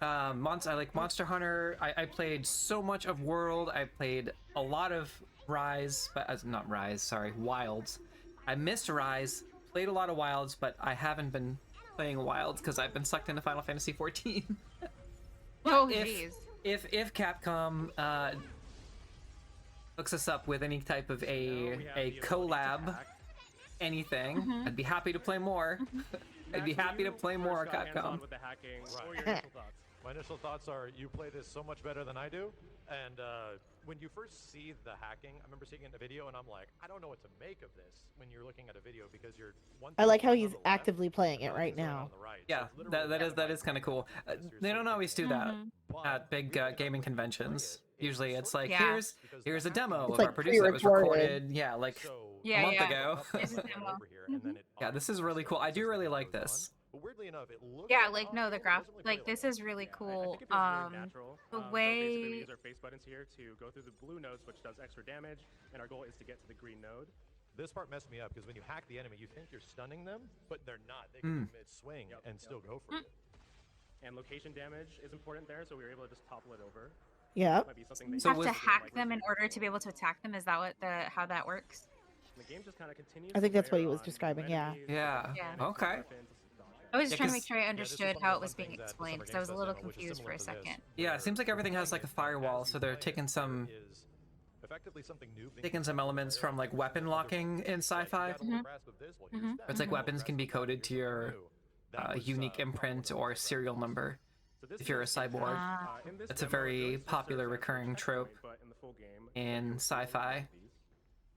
Speaker 2: I like Monster Hunter. I played so much of World. I played a lot of Rise, but not Rise, sorry, Wilds. I missed Rise, played a lot of Wilds, but I haven't been playing Wilds because I've been sucked into Final Fantasy 14.
Speaker 4: Oh,
Speaker 2: if-
Speaker 4: jeez.
Speaker 2: If Capcom hooks us up with any type of a collab, anything, I'd be happy to play more. I'd be happy to play more Capcom.
Speaker 5: With the hacking,
Speaker 7: Right.
Speaker 5: or your initial thoughts?
Speaker 7: My initial thoughts are you play this so much better than I do, and when you first see the hacking, I remember seeing it in a video, and I'm like, I don't know what to make of this when you're looking at a video because you're one.
Speaker 3: I like how
Speaker 7: thing
Speaker 3: he's
Speaker 7: on the left,
Speaker 3: actively playing it
Speaker 7: another
Speaker 3: right
Speaker 7: thing's going
Speaker 3: now.
Speaker 7: on the right. So
Speaker 2: Yeah,
Speaker 7: it's literally
Speaker 2: that is
Speaker 7: like
Speaker 2: kind of cool.
Speaker 7: because you're
Speaker 2: They
Speaker 7: so
Speaker 2: don't always do that
Speaker 7: But
Speaker 2: at big
Speaker 7: really have
Speaker 2: gaming
Speaker 7: to play
Speaker 2: conventions.
Speaker 7: it.
Speaker 2: Usually it's like
Speaker 4: Yeah.
Speaker 2: here's a demo
Speaker 3: It's
Speaker 2: of
Speaker 3: like
Speaker 2: our producer that was
Speaker 3: pre-recorded.
Speaker 2: recorded. Yeah, like
Speaker 7: So
Speaker 4: Yeah,
Speaker 2: a month
Speaker 4: yeah.
Speaker 2: ago.
Speaker 4: This is demo.
Speaker 7: over here, and then it
Speaker 2: Yeah, this is really cool. I do really like this.
Speaker 7: But weirdly enough, it looks
Speaker 4: Yeah,
Speaker 7: like
Speaker 4: like no, the
Speaker 7: it
Speaker 4: graph,
Speaker 7: doesn't really
Speaker 4: like
Speaker 7: play
Speaker 4: this
Speaker 7: a lot.
Speaker 4: is really
Speaker 5: I
Speaker 4: cool.
Speaker 5: think it feels really natural.
Speaker 4: The
Speaker 5: So basically, we
Speaker 4: way
Speaker 5: use our face buttons here to go through the blue nodes, which does extra damage, and our goal is to get to the green node.
Speaker 7: This part messed me up because when you hack the enemy, you think you're stunning them, but they're not. They can be mid-swing and still go for it.
Speaker 5: And location damage is important there, so we were able to just topple it over.
Speaker 3: Yeah.
Speaker 5: Might be something that
Speaker 4: you
Speaker 2: So
Speaker 4: have to
Speaker 2: with-
Speaker 4: hack them in order to be able to attack them. Is that what how that works?
Speaker 5: The game just kind of continues.
Speaker 3: I think
Speaker 5: to
Speaker 3: that's what he
Speaker 5: layer
Speaker 3: was
Speaker 5: on
Speaker 3: describing,
Speaker 5: new
Speaker 3: yeah.
Speaker 5: enemies,
Speaker 2: Yeah.
Speaker 5: different
Speaker 4: Yeah.
Speaker 5: mechanics,
Speaker 2: Okay.
Speaker 5: weapons, and dodge
Speaker 4: I was
Speaker 2: Yeah,
Speaker 4: just trying to make
Speaker 2: 'cause-
Speaker 4: sure I
Speaker 7: this is
Speaker 4: understood
Speaker 7: one of
Speaker 4: how
Speaker 7: the
Speaker 4: it was
Speaker 7: fun
Speaker 4: being
Speaker 7: things that the
Speaker 4: explained,
Speaker 7: Summer
Speaker 4: because I was a
Speaker 7: Games
Speaker 4: little
Speaker 7: does demo, which is
Speaker 4: confused for a
Speaker 7: similar to this,
Speaker 4: second.
Speaker 2: Yeah, it seems like everything has
Speaker 7: where
Speaker 2: like a firewall,
Speaker 7: as
Speaker 2: so
Speaker 7: you
Speaker 2: they're
Speaker 7: play
Speaker 2: taking
Speaker 7: it,
Speaker 2: some
Speaker 7: there is effectively something new being
Speaker 2: taking some
Speaker 7: introduced
Speaker 2: elements
Speaker 7: to the
Speaker 2: from
Speaker 7: player.
Speaker 2: like weapon locking in sci-fi.
Speaker 7: You got a little grasp of this, well, here's that.
Speaker 2: It's like
Speaker 7: You got a
Speaker 2: weapons
Speaker 7: grasp
Speaker 2: can be
Speaker 7: of that,
Speaker 2: coded
Speaker 7: here's
Speaker 2: to your
Speaker 7: something new. That was,
Speaker 2: unique
Speaker 7: probably one
Speaker 2: imprint
Speaker 7: of the
Speaker 2: or
Speaker 7: highlights.
Speaker 2: serial number.
Speaker 5: So this
Speaker 2: If you're a
Speaker 5: is an
Speaker 2: cyborg.
Speaker 5: example. In this
Speaker 2: It's a
Speaker 5: demo,
Speaker 2: very
Speaker 5: joysticks
Speaker 2: popular
Speaker 5: serve as a
Speaker 2: recurring trope
Speaker 5: checkpoint, but in the full game,
Speaker 2: in
Speaker 5: you'll see
Speaker 2: sci-fi.
Speaker 5: these.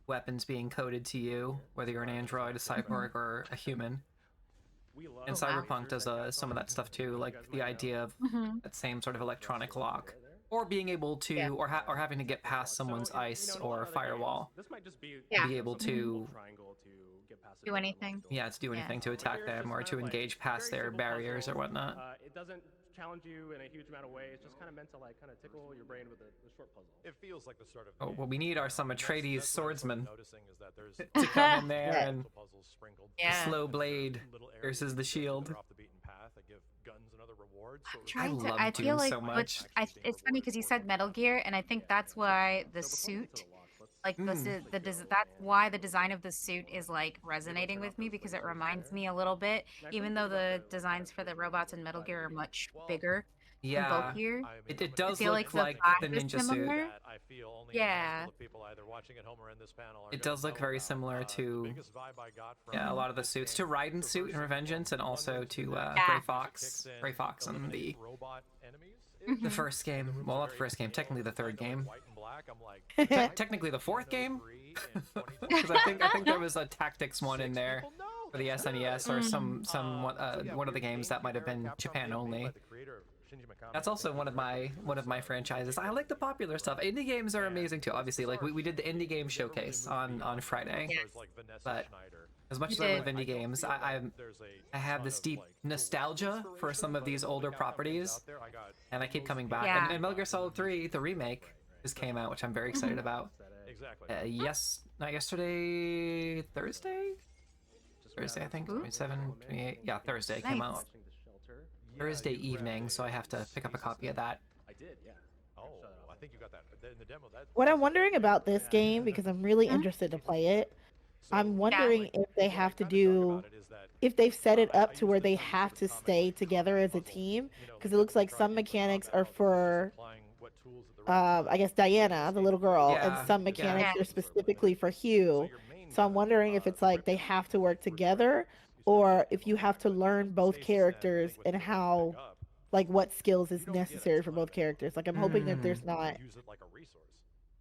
Speaker 2: Weapons being coded to you, whether you're an android, a cyborg, or a human.
Speaker 5: We love
Speaker 2: And
Speaker 4: Oh, wow.
Speaker 2: Cyberpunk does some of that stuff too, like the idea of that same sort of electronic lock, or being able to,
Speaker 4: Yeah.
Speaker 2: or having to get past someone's ice or firewall,
Speaker 5: This might just be
Speaker 4: Yeah.
Speaker 2: be able to,
Speaker 5: triangle to get past
Speaker 4: Do anything.
Speaker 2: yeah, to do anything to attack them or to engage past their barriers or whatnot.
Speaker 5: It doesn't challenge you in a huge amount of way. It's just kind of meant to like kind of tickle your brain with a short puzzle.
Speaker 7: It feels like the start of
Speaker 2: Oh,
Speaker 7: the
Speaker 2: what we need are some
Speaker 7: game.
Speaker 2: Atreides
Speaker 7: That's what I'm sort of
Speaker 2: swordsmen
Speaker 7: noticing is that there's
Speaker 2: to come in there
Speaker 3: Yeah.
Speaker 2: and
Speaker 7: puzzles sprinkled.
Speaker 4: Yeah.
Speaker 2: slow blade
Speaker 7: Little areas
Speaker 2: versus the
Speaker 7: that
Speaker 2: shield.
Speaker 7: are off the beaten path that give guns another reward. So it's
Speaker 4: Trying to,
Speaker 2: love
Speaker 4: I
Speaker 2: Doom
Speaker 4: feel like
Speaker 2: so much.
Speaker 4: it's funny because you said Metal Gear, and I think that's why the suit, like that's why the design of the suit is like resonating with me, because it reminds me a little bit, even though the designs for the robots in Metal Gear are much bigger in
Speaker 2: Yeah,
Speaker 4: both here.
Speaker 2: it does
Speaker 4: feel
Speaker 2: look
Speaker 4: like the
Speaker 2: like the
Speaker 4: vibe is
Speaker 2: ninja suit.
Speaker 4: similar.
Speaker 7: that I feel only
Speaker 4: Yeah.
Speaker 7: a handful of people either watching at home or in this panel are
Speaker 2: It
Speaker 7: gonna
Speaker 2: does look
Speaker 7: know
Speaker 2: very
Speaker 7: about.
Speaker 2: similar
Speaker 7: The
Speaker 2: to
Speaker 7: biggest vibe I got from
Speaker 2: a lot of the
Speaker 7: this
Speaker 2: suits,
Speaker 7: game
Speaker 2: to Raiden's
Speaker 7: is
Speaker 2: suit in
Speaker 7: reversing
Speaker 2: Revengeance, and also to
Speaker 7: Yeah.
Speaker 2: Gray
Speaker 7: Music
Speaker 2: Fox,
Speaker 7: kicks in,
Speaker 2: Gray Fox in
Speaker 7: eliminate
Speaker 2: the
Speaker 7: robot enemies.
Speaker 2: the first game. Well, not the first game, technically the third game.
Speaker 7: White and black. I'm like,
Speaker 2: Technically the fourth game,
Speaker 7: 3 and 24.
Speaker 2: because I think there was a tactics one in there
Speaker 7: People know
Speaker 2: for the
Speaker 7: that.
Speaker 2: SNES or some
Speaker 7: So yeah,
Speaker 2: one of the
Speaker 7: weird
Speaker 2: games
Speaker 7: game
Speaker 2: that might have been
Speaker 7: Capcom
Speaker 2: Japan
Speaker 7: game made
Speaker 2: only.
Speaker 7: by the creator of Shinji Mikami.
Speaker 2: That's also one of my franchises. I like the popular stuff. Indie games are amazing too. Obviously, like we did the indie game showcase on Friday.
Speaker 7: There's, like, Vanessa
Speaker 2: But
Speaker 7: Schneider.
Speaker 2: as much
Speaker 4: You
Speaker 2: as I
Speaker 4: did.
Speaker 2: love indie games, I
Speaker 7: There's
Speaker 2: I have
Speaker 7: ton
Speaker 2: this
Speaker 7: of,
Speaker 2: deep
Speaker 7: like,
Speaker 2: nostalgia for some of these older properties,
Speaker 7: I got
Speaker 2: and I keep coming back.
Speaker 4: Yeah.
Speaker 2: And Metal Gear Solid 3, the remake, just came out, which I'm very excited about.
Speaker 7: exactly.
Speaker 2: Not yesterday, Thursday, I think. 27, 28. Yeah, Thursday came
Speaker 4: Nice.
Speaker 2: out. Thursday evening, so I have to pick up a copy of that.
Speaker 5: I did, yeah.
Speaker 7: Oh, I think you got that in the demo. That
Speaker 3: What I'm wondering about this game, because I'm really interested to play it, I'm wondering if they have to do, if they've set it up to where they have to stay together as a team, because it looks like some mechanics are for, I guess, Diana, the little girl,
Speaker 2: Yeah,
Speaker 3: and some mechanics are specifically for Hugh. So I'm wondering if it's like they have to work together, or if you have to learn both characters and how, like, what skills is necessary for both characters. Like, I'm hoping that there's not
Speaker 7: use it like a resource.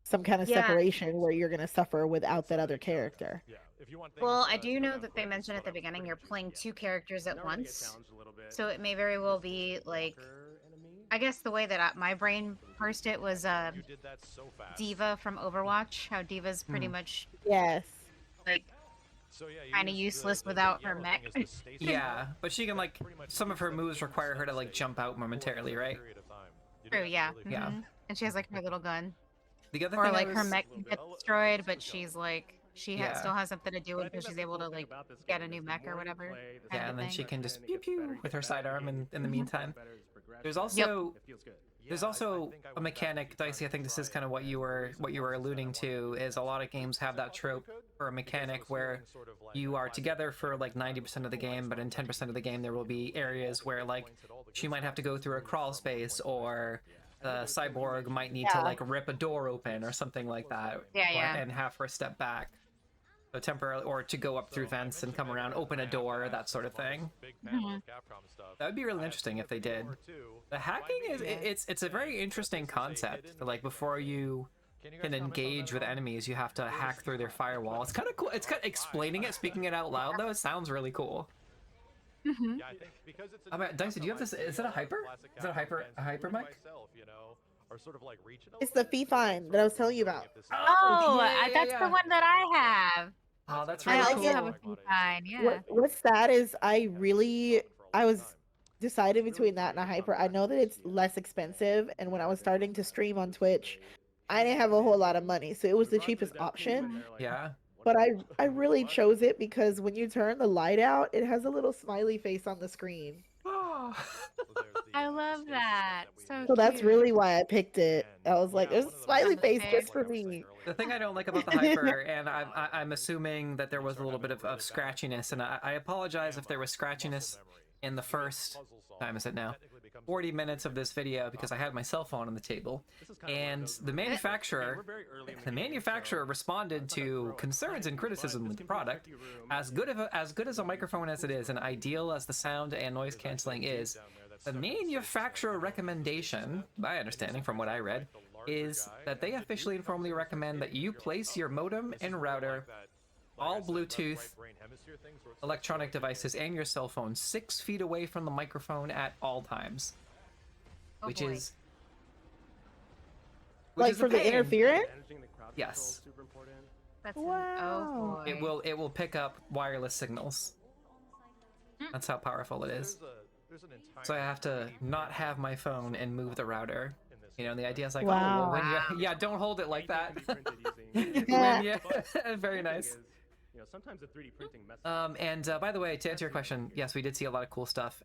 Speaker 3: some kind of
Speaker 4: Yeah.
Speaker 3: separation where you're going to suffer without that other character.
Speaker 7: Yeah, if you want things,
Speaker 4: Well, I do
Speaker 7: slow
Speaker 4: know
Speaker 7: down
Speaker 4: that they
Speaker 7: quick,
Speaker 4: mentioned at
Speaker 7: slow
Speaker 4: the
Speaker 7: down
Speaker 4: beginning
Speaker 7: quick.
Speaker 4: you're playing two characters at once, so
Speaker 5: So
Speaker 4: it may very well be like, I guess the way that my brain parsed it was
Speaker 7: You did that so fast.
Speaker 4: Diva from Overwatch. How Diva's pretty much
Speaker 3: Yes.
Speaker 4: like
Speaker 7: So yeah, you
Speaker 4: kinda
Speaker 7: use
Speaker 4: useless
Speaker 7: the
Speaker 4: without her
Speaker 7: yellow
Speaker 4: mech.
Speaker 7: thing as the station
Speaker 2: Yeah, but she can like some of her moves require her to like jump out momentarily, right?
Speaker 7: period of time. You
Speaker 4: true,
Speaker 7: did that
Speaker 4: yeah.
Speaker 7: really
Speaker 2: Yeah.
Speaker 4: Mhm. And she has like her little gun,
Speaker 2: The other
Speaker 4: or
Speaker 2: thing
Speaker 4: like
Speaker 2: I
Speaker 4: her
Speaker 2: was,
Speaker 4: mech can get destroyed, but she's like
Speaker 2: Yeah.
Speaker 4: still has something to do with because she's able to like get a new mech or whatever. kind
Speaker 2: yeah,
Speaker 4: of
Speaker 2: and then
Speaker 4: thing.
Speaker 2: she can just pew pew with her sidearm in the meantime. There's also there's also a mechanic, Dicey. I think this is kind of what you were alluding to. Is a lot of games have that trope for a mechanic where you are together for like 90% of the game, but in 10% of the game there will be areas where like she might have to go through a crawl space, or the cyborg might need to like rip a door open or something like that.
Speaker 4: Yeah, yeah.
Speaker 2: And have her step back. So temporarily, or to go up through vents and come around, open a door, that sort of thing.
Speaker 7: big panel of Capcom stuff.
Speaker 2: That would be really interesting if they did. The hacking is it's a very interesting concept. Like before you can engage with enemies, you have to hack through their firewall. It's kind of cool. It's kind of explaining it, speaking it out loud though. It sounds really cool.
Speaker 7: Yeah, I think because it's
Speaker 2: I mean, Dicey, do you have this? Is it a hyper? Is it a hyper mic?
Speaker 7: Myself, you know, are sort of like regional.
Speaker 3: It's the Fifine that I was telling you about.
Speaker 4: Oh,
Speaker 2: yeah,
Speaker 4: that's
Speaker 2: yeah.
Speaker 4: the one that I have.
Speaker 2: Oh, that's
Speaker 4: I
Speaker 2: really
Speaker 3: like
Speaker 4: also
Speaker 2: cool.
Speaker 4: have a Fifine, yeah.
Speaker 3: What's sad is I I was deciding between that and a hyper. I know that it's less expensive, and when I was starting to stream on Twitch, I didn't have a whole lot of money, so it was the cheapest option.
Speaker 2: Yeah.
Speaker 3: But I really chose it because when you turn the light out, it has a little smiley face on the screen.
Speaker 4: I love that. So
Speaker 3: that's
Speaker 4: cute.
Speaker 3: really why I picked it. I was like, there's a smiley
Speaker 4: the
Speaker 3: face
Speaker 4: face.
Speaker 3: just for me.
Speaker 2: The thing I don't like about the hyper, and I'm assuming that there was a little bit of scratchiness, and I apologize if there was scratchiness in the first, time is it now? 40 minutes of this video because I had my cell phone on the table, and the manufacturer responded to concerns and criticism with the product. As good as a microphone as it is, and ideal as the sound and noise canceling is, the manufacturer recommendation, my understanding from what I read, is that they officially and formally recommend that you place your modem and router, all Bluetooth electronic devices, and your cell phone 6 feet away from the microphone at all times. Which is
Speaker 3: for the interference?
Speaker 2: Yes.
Speaker 4: That's
Speaker 3: Wow.
Speaker 4: oh boy.
Speaker 2: It will pick up wireless signals. That's how powerful it is. So I have to not have my phone and move the router. You know, and the idea is like,
Speaker 3: Wow.
Speaker 2: oh, well, when you, don't hold it like that. Very nice.
Speaker 5: You know, sometimes the 3D printing messes
Speaker 2: And by the way, to answer your question, yes, we did see a lot of cool stuff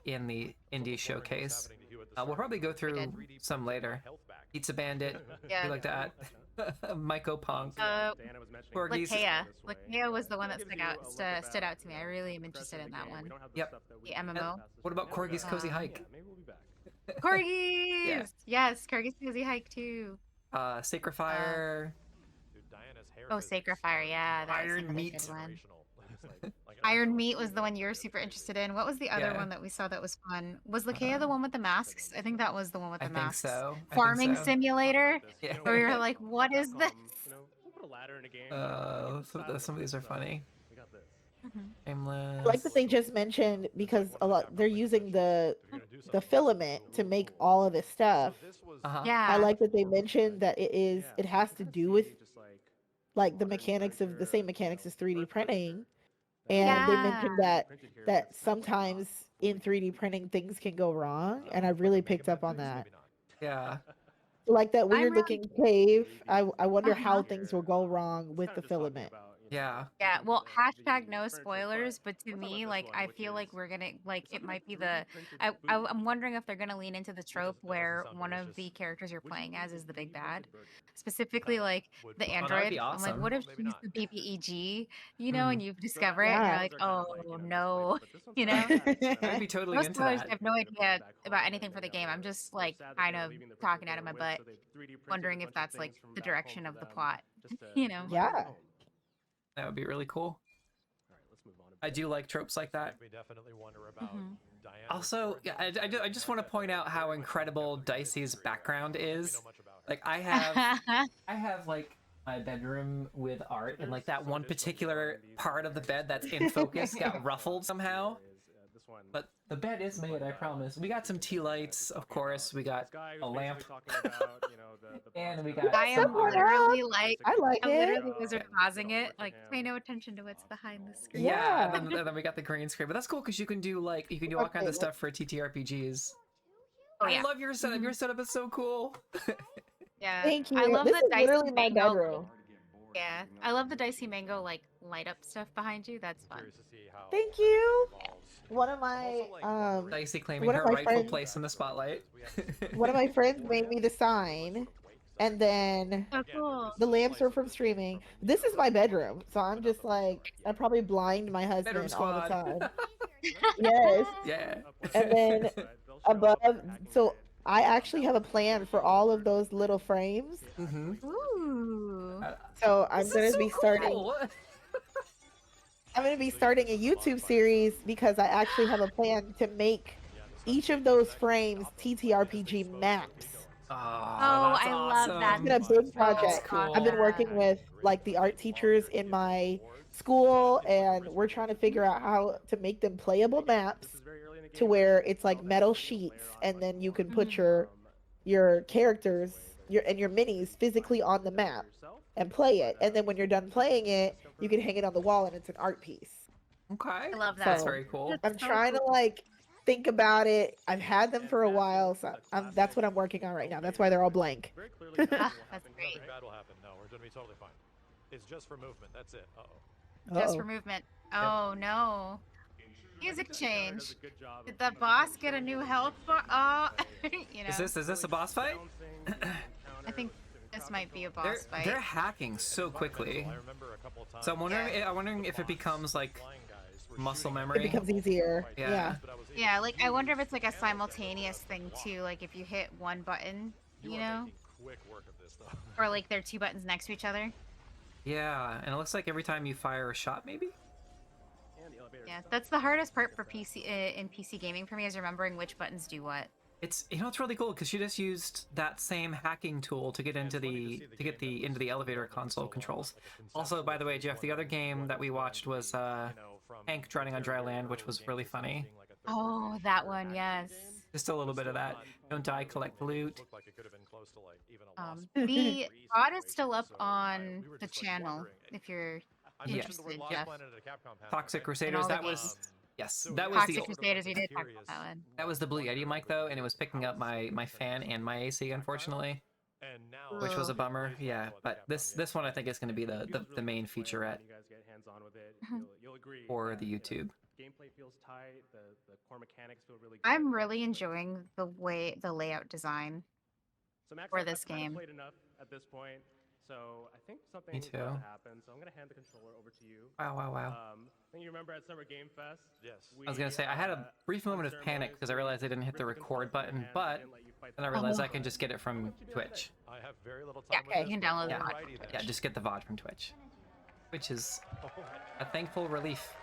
Speaker 2: in the indie showcase. We'll probably go through some later. Pizza Bandit, we like that. Myco Punk. Corgis.
Speaker 4: Lakea was the one that stood out to me. I really am interested in that one.
Speaker 2: Yep.
Speaker 4: The MMO.
Speaker 2: What about Corgi's Cozy Hike?
Speaker 4: Corgis! Yes, Corgis Cozy Hike too.
Speaker 2: Sacrifier.
Speaker 4: Oh, Sacrifier, yeah. That was
Speaker 2: Iron
Speaker 4: another
Speaker 2: Meat.
Speaker 4: good one. Iron Meat was the one you were super interested in. What was the other one that we saw that was fun? Was Lakea the one with the masks? I think that was the one with the masks.
Speaker 2: I think so.
Speaker 4: Farming Simulator?
Speaker 2: Yeah.
Speaker 4: Where we were like, what is this?
Speaker 2: Some of these are funny. Aimless.
Speaker 3: I like that they just mentioned, because they're using the filament to make all of this stuff.
Speaker 4: Yeah.
Speaker 3: I like that they mentioned that it has to do with like the mechanics of the same mechanics as 3D printing. And they mentioned that sometimes in 3D printing things can go wrong, and I really picked up on that.
Speaker 2: Yeah.
Speaker 3: Like that weird looking cave, I wonder how things will go wrong with the filament.
Speaker 2: Yeah.
Speaker 4: Yeah, well, # no spoilers, but to me, like, I feel like we're gonna, like, it might be I'm wondering if they're gonna lean into the trope where one of the characters you're playing as is the big bad. Specifically, like, the android.
Speaker 2: be
Speaker 4: I'm like,
Speaker 2: awesome.
Speaker 4: what if she's the BBEG, you know, and you discover it, and you're like, oh, no, you know?
Speaker 2: I'd be totally
Speaker 4: No
Speaker 2: into
Speaker 4: spoilers,
Speaker 2: that.
Speaker 4: I have no idea about anything for the game. I'm just, like, kind of talking out of my butt, wondering if that's, like, the direction of the plot, you know?
Speaker 3: Yeah.
Speaker 2: That would be really cool. I do like tropes like that.
Speaker 7: We definitely wonder about Diana.
Speaker 2: Also, yeah, I just want to point out how incredible Dicey's background is. Like, I have like my bedroom with art, and like that one particular part of the bed that's in focus got ruffled somehow. But the bed is made, I promise. We got some tea lights, of course. We got a lamp. And we got
Speaker 4: I am literally like,
Speaker 3: I like
Speaker 4: I'm
Speaker 3: it.
Speaker 4: literally wizard pausing it, like, pay no attention to what's behind the screen.
Speaker 2: Yeah, and then we got the green screen. But that's cool because you can do all kinds of stuff for TTRPGs.
Speaker 4: Oh, yeah.
Speaker 2: I love your setup. Your setup is so cool.
Speaker 4: Yeah.
Speaker 3: Thank you.
Speaker 4: I love
Speaker 3: This
Speaker 4: the
Speaker 3: is literally my
Speaker 4: DiceyMango.
Speaker 3: bedroom.
Speaker 4: Yeah. I love the DiceyMango, like, light up stuff behind you. That's fun.
Speaker 3: Thank you. One of my
Speaker 2: Dicey claiming
Speaker 3: one
Speaker 2: her
Speaker 3: of my
Speaker 2: rightful
Speaker 3: friends-
Speaker 2: place in the spotlight.
Speaker 3: one of my friends made me the sign, and then
Speaker 4: Oh, cool.
Speaker 3: the lamps are from streaming. This is my bedroom, so I'm just like, I probably blind my husband
Speaker 2: Bedroom
Speaker 3: all the
Speaker 2: squad.
Speaker 3: time. Yes.
Speaker 2: Yeah.
Speaker 3: And then above, so I actually have a plan for all of those little frames.
Speaker 4: Ooh.
Speaker 3: So I'm gonna be starting.
Speaker 2: Cool.
Speaker 3: I'm gonna be starting a YouTube series because I actually have a plan to make each of those frames TTRPG maps.
Speaker 2: Oh,
Speaker 4: I love that.
Speaker 3: It's been a big project.
Speaker 2: cool.
Speaker 3: I've been working with like the art teachers in my school, and we're trying to figure out how to make them playable maps to where it's like metal sheets, and then you can put your characters your minis physically on the map and play it. And then when you're done playing it, you can hang it on the wall and it's an art piece.
Speaker 2: Okay.
Speaker 4: I love that.
Speaker 2: That's
Speaker 3: So-
Speaker 2: very cool.
Speaker 3: I'm trying to like think about it. I've had them for a while, so that's what I'm working on right now. That's why they're all blank.
Speaker 5: Very clearly, nothing will
Speaker 4: That's
Speaker 5: happen.
Speaker 4: great.
Speaker 7: Nothing bad will happen. No, we're gonna be totally fine. It's just for movement. That's it. Uh-oh.
Speaker 4: Just
Speaker 3: Uh-oh.
Speaker 4: for movement. Oh no. Music
Speaker 5: This counter
Speaker 4: change.
Speaker 5: does a good job
Speaker 4: Did
Speaker 5: of
Speaker 4: the boss get a new health bar? Oh, you know.
Speaker 2: Is this a boss fight?
Speaker 4: I think this might be a boss fight.
Speaker 2: They're hacking so quickly.
Speaker 7: I remember a couple of times.
Speaker 2: So I'm wondering if it becomes like
Speaker 7: flying guys were
Speaker 2: muscle
Speaker 7: shooting
Speaker 2: memory.
Speaker 3: It becomes easier.
Speaker 2: Yeah.
Speaker 3: Yeah.
Speaker 7: but I was able
Speaker 4: Yeah,
Speaker 7: to
Speaker 4: like I wonder if it's like a simultaneous thing too. Like if you hit one button,
Speaker 7: You
Speaker 4: you
Speaker 7: are
Speaker 4: know,
Speaker 7: making quick work of this though.
Speaker 4: or like they're two buttons next to each other.
Speaker 2: Yeah, and it looks like every time you fire a shot, maybe.
Speaker 5: And the elevator
Speaker 4: Yeah,
Speaker 5: itself
Speaker 4: that's the hardest part for PC in PC gaming for me is remembering which buttons do what.
Speaker 2: It's it's really cool because she just used that same hacking tool to get into into the elevator console controls. Also, by the way, Jeff, the other game that we watched was Hank Drowning on Dry Land, which was really funny.
Speaker 4: Oh, that one, yes.
Speaker 2: Just a little bit of that. Don't die, collect the loot.
Speaker 7: Looked like it could have been close to like even a loss.
Speaker 4: The VOD is still up on the channel if you're
Speaker 7: I
Speaker 2: Yes.
Speaker 7: mentioned the word
Speaker 4: Interested,
Speaker 7: Lost
Speaker 4: Jeff.
Speaker 7: Planet at a Capcom panel,
Speaker 2: Toxic
Speaker 7: right?
Speaker 2: Crusaders.
Speaker 4: all the
Speaker 2: That was
Speaker 4: games.
Speaker 2: yes.
Speaker 7: So
Speaker 2: That was
Speaker 4: Toxic
Speaker 2: the
Speaker 4: Crusaders, we did talk about that one.
Speaker 2: that was the Blue Yeti mic though, and it was picking up my fan and my AC unfortunately,
Speaker 7: And now
Speaker 2: which was a
Speaker 4: Ugh.
Speaker 2: bummer. Yeah, but this one I think is going to be the main featurette
Speaker 5: When you guys get hands-on with it,
Speaker 4: Mhm.
Speaker 5: you'll agree.
Speaker 2: for
Speaker 5: that,
Speaker 2: the YouTube.
Speaker 5: Gameplay feels tight. The core mechanics feel really good.
Speaker 4: I'm really enjoying the layout design.
Speaker 5: So Max,
Speaker 4: for
Speaker 5: I've
Speaker 4: this
Speaker 5: kinda
Speaker 4: game.
Speaker 5: played enough at this point, so I think something
Speaker 2: Me
Speaker 5: is about
Speaker 2: too.
Speaker 5: to happen. So I'm gonna hand the controller over to you.
Speaker 2: Wow.
Speaker 5: I think you remember at Summer Game Fest.
Speaker 7: Yes.
Speaker 2: I was gonna say I had a brief moment of panic because I realized I didn't hit the record button, but then I realized I can just get it from Twitch.
Speaker 7: I have very little
Speaker 4: Yeah,
Speaker 7: time with
Speaker 4: okay,
Speaker 7: this,
Speaker 4: you can
Speaker 7: but
Speaker 4: download the
Speaker 7: alrighty then.
Speaker 2: Yeah, just get the VOD from Twitch, which is
Speaker 7: Oh,
Speaker 2: a thankful relief.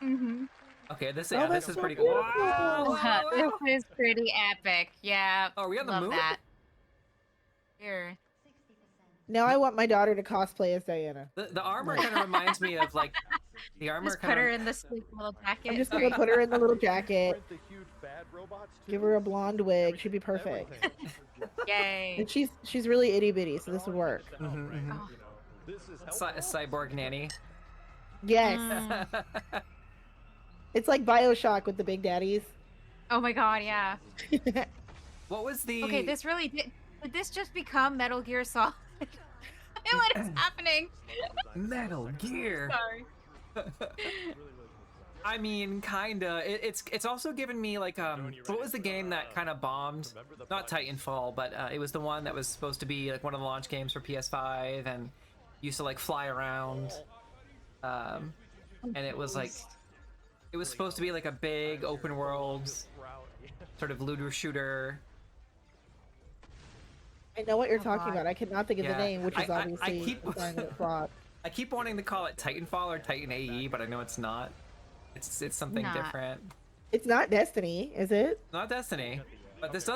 Speaker 4: Mm-hmm.
Speaker 2: Okay, this
Speaker 3: that's
Speaker 2: is
Speaker 3: so
Speaker 2: pretty
Speaker 3: beautiful.
Speaker 2: Wow.
Speaker 4: This is pretty epic. Yeah.
Speaker 2: Oh, are we on the
Speaker 4: love
Speaker 2: moon?
Speaker 4: that. Here.
Speaker 3: Now I want my daughter to cosplay as Diana.
Speaker 2: The armor kind of reminds me of like the armor
Speaker 4: Just
Speaker 2: kind
Speaker 4: put her
Speaker 2: of.
Speaker 4: in the sleek little jacket.
Speaker 3: I'm just gonna put her in the little jacket,
Speaker 7: Aren't the huge bad robots too?
Speaker 3: give her a blonde wig. She'd be perfect.
Speaker 7: Everything.
Speaker 4: Yay.
Speaker 3: And she's really itty bitty, so this would work.
Speaker 4: Oh.
Speaker 7: This is
Speaker 2: Cyborg nanny.
Speaker 3: Yes,
Speaker 4: Mm.
Speaker 3: it's like BioShock with the big daddies.
Speaker 4: Oh my god, yeah.
Speaker 2: What was the?
Speaker 4: Okay, this really did this just become Metal Gear Solid? What is happening?
Speaker 2: Metal Gear.
Speaker 4: Sorry.
Speaker 2: I mean, kinda. It's also given me like what was the game that kind of bombed? Not Titanfall, but it was the one that was supposed to be like one of the launch games for PS5 and used to like fly around. And it was like it was supposed to be like a big open world sort of looter shooter.
Speaker 3: I know what you're
Speaker 4: Oh,
Speaker 3: talking
Speaker 4: God.
Speaker 3: about. I cannot think of the
Speaker 2: Yeah.
Speaker 3: name, which is
Speaker 2: I
Speaker 3: obviously
Speaker 2: keep-
Speaker 3: a sign of a fraud.
Speaker 2: I keep wanting to call it Titanfall or Titan AE, but I know it's not. It's something
Speaker 4: Not.
Speaker 2: different.
Speaker 3: It's not Destiny, is it?
Speaker 2: Not Destiny. But this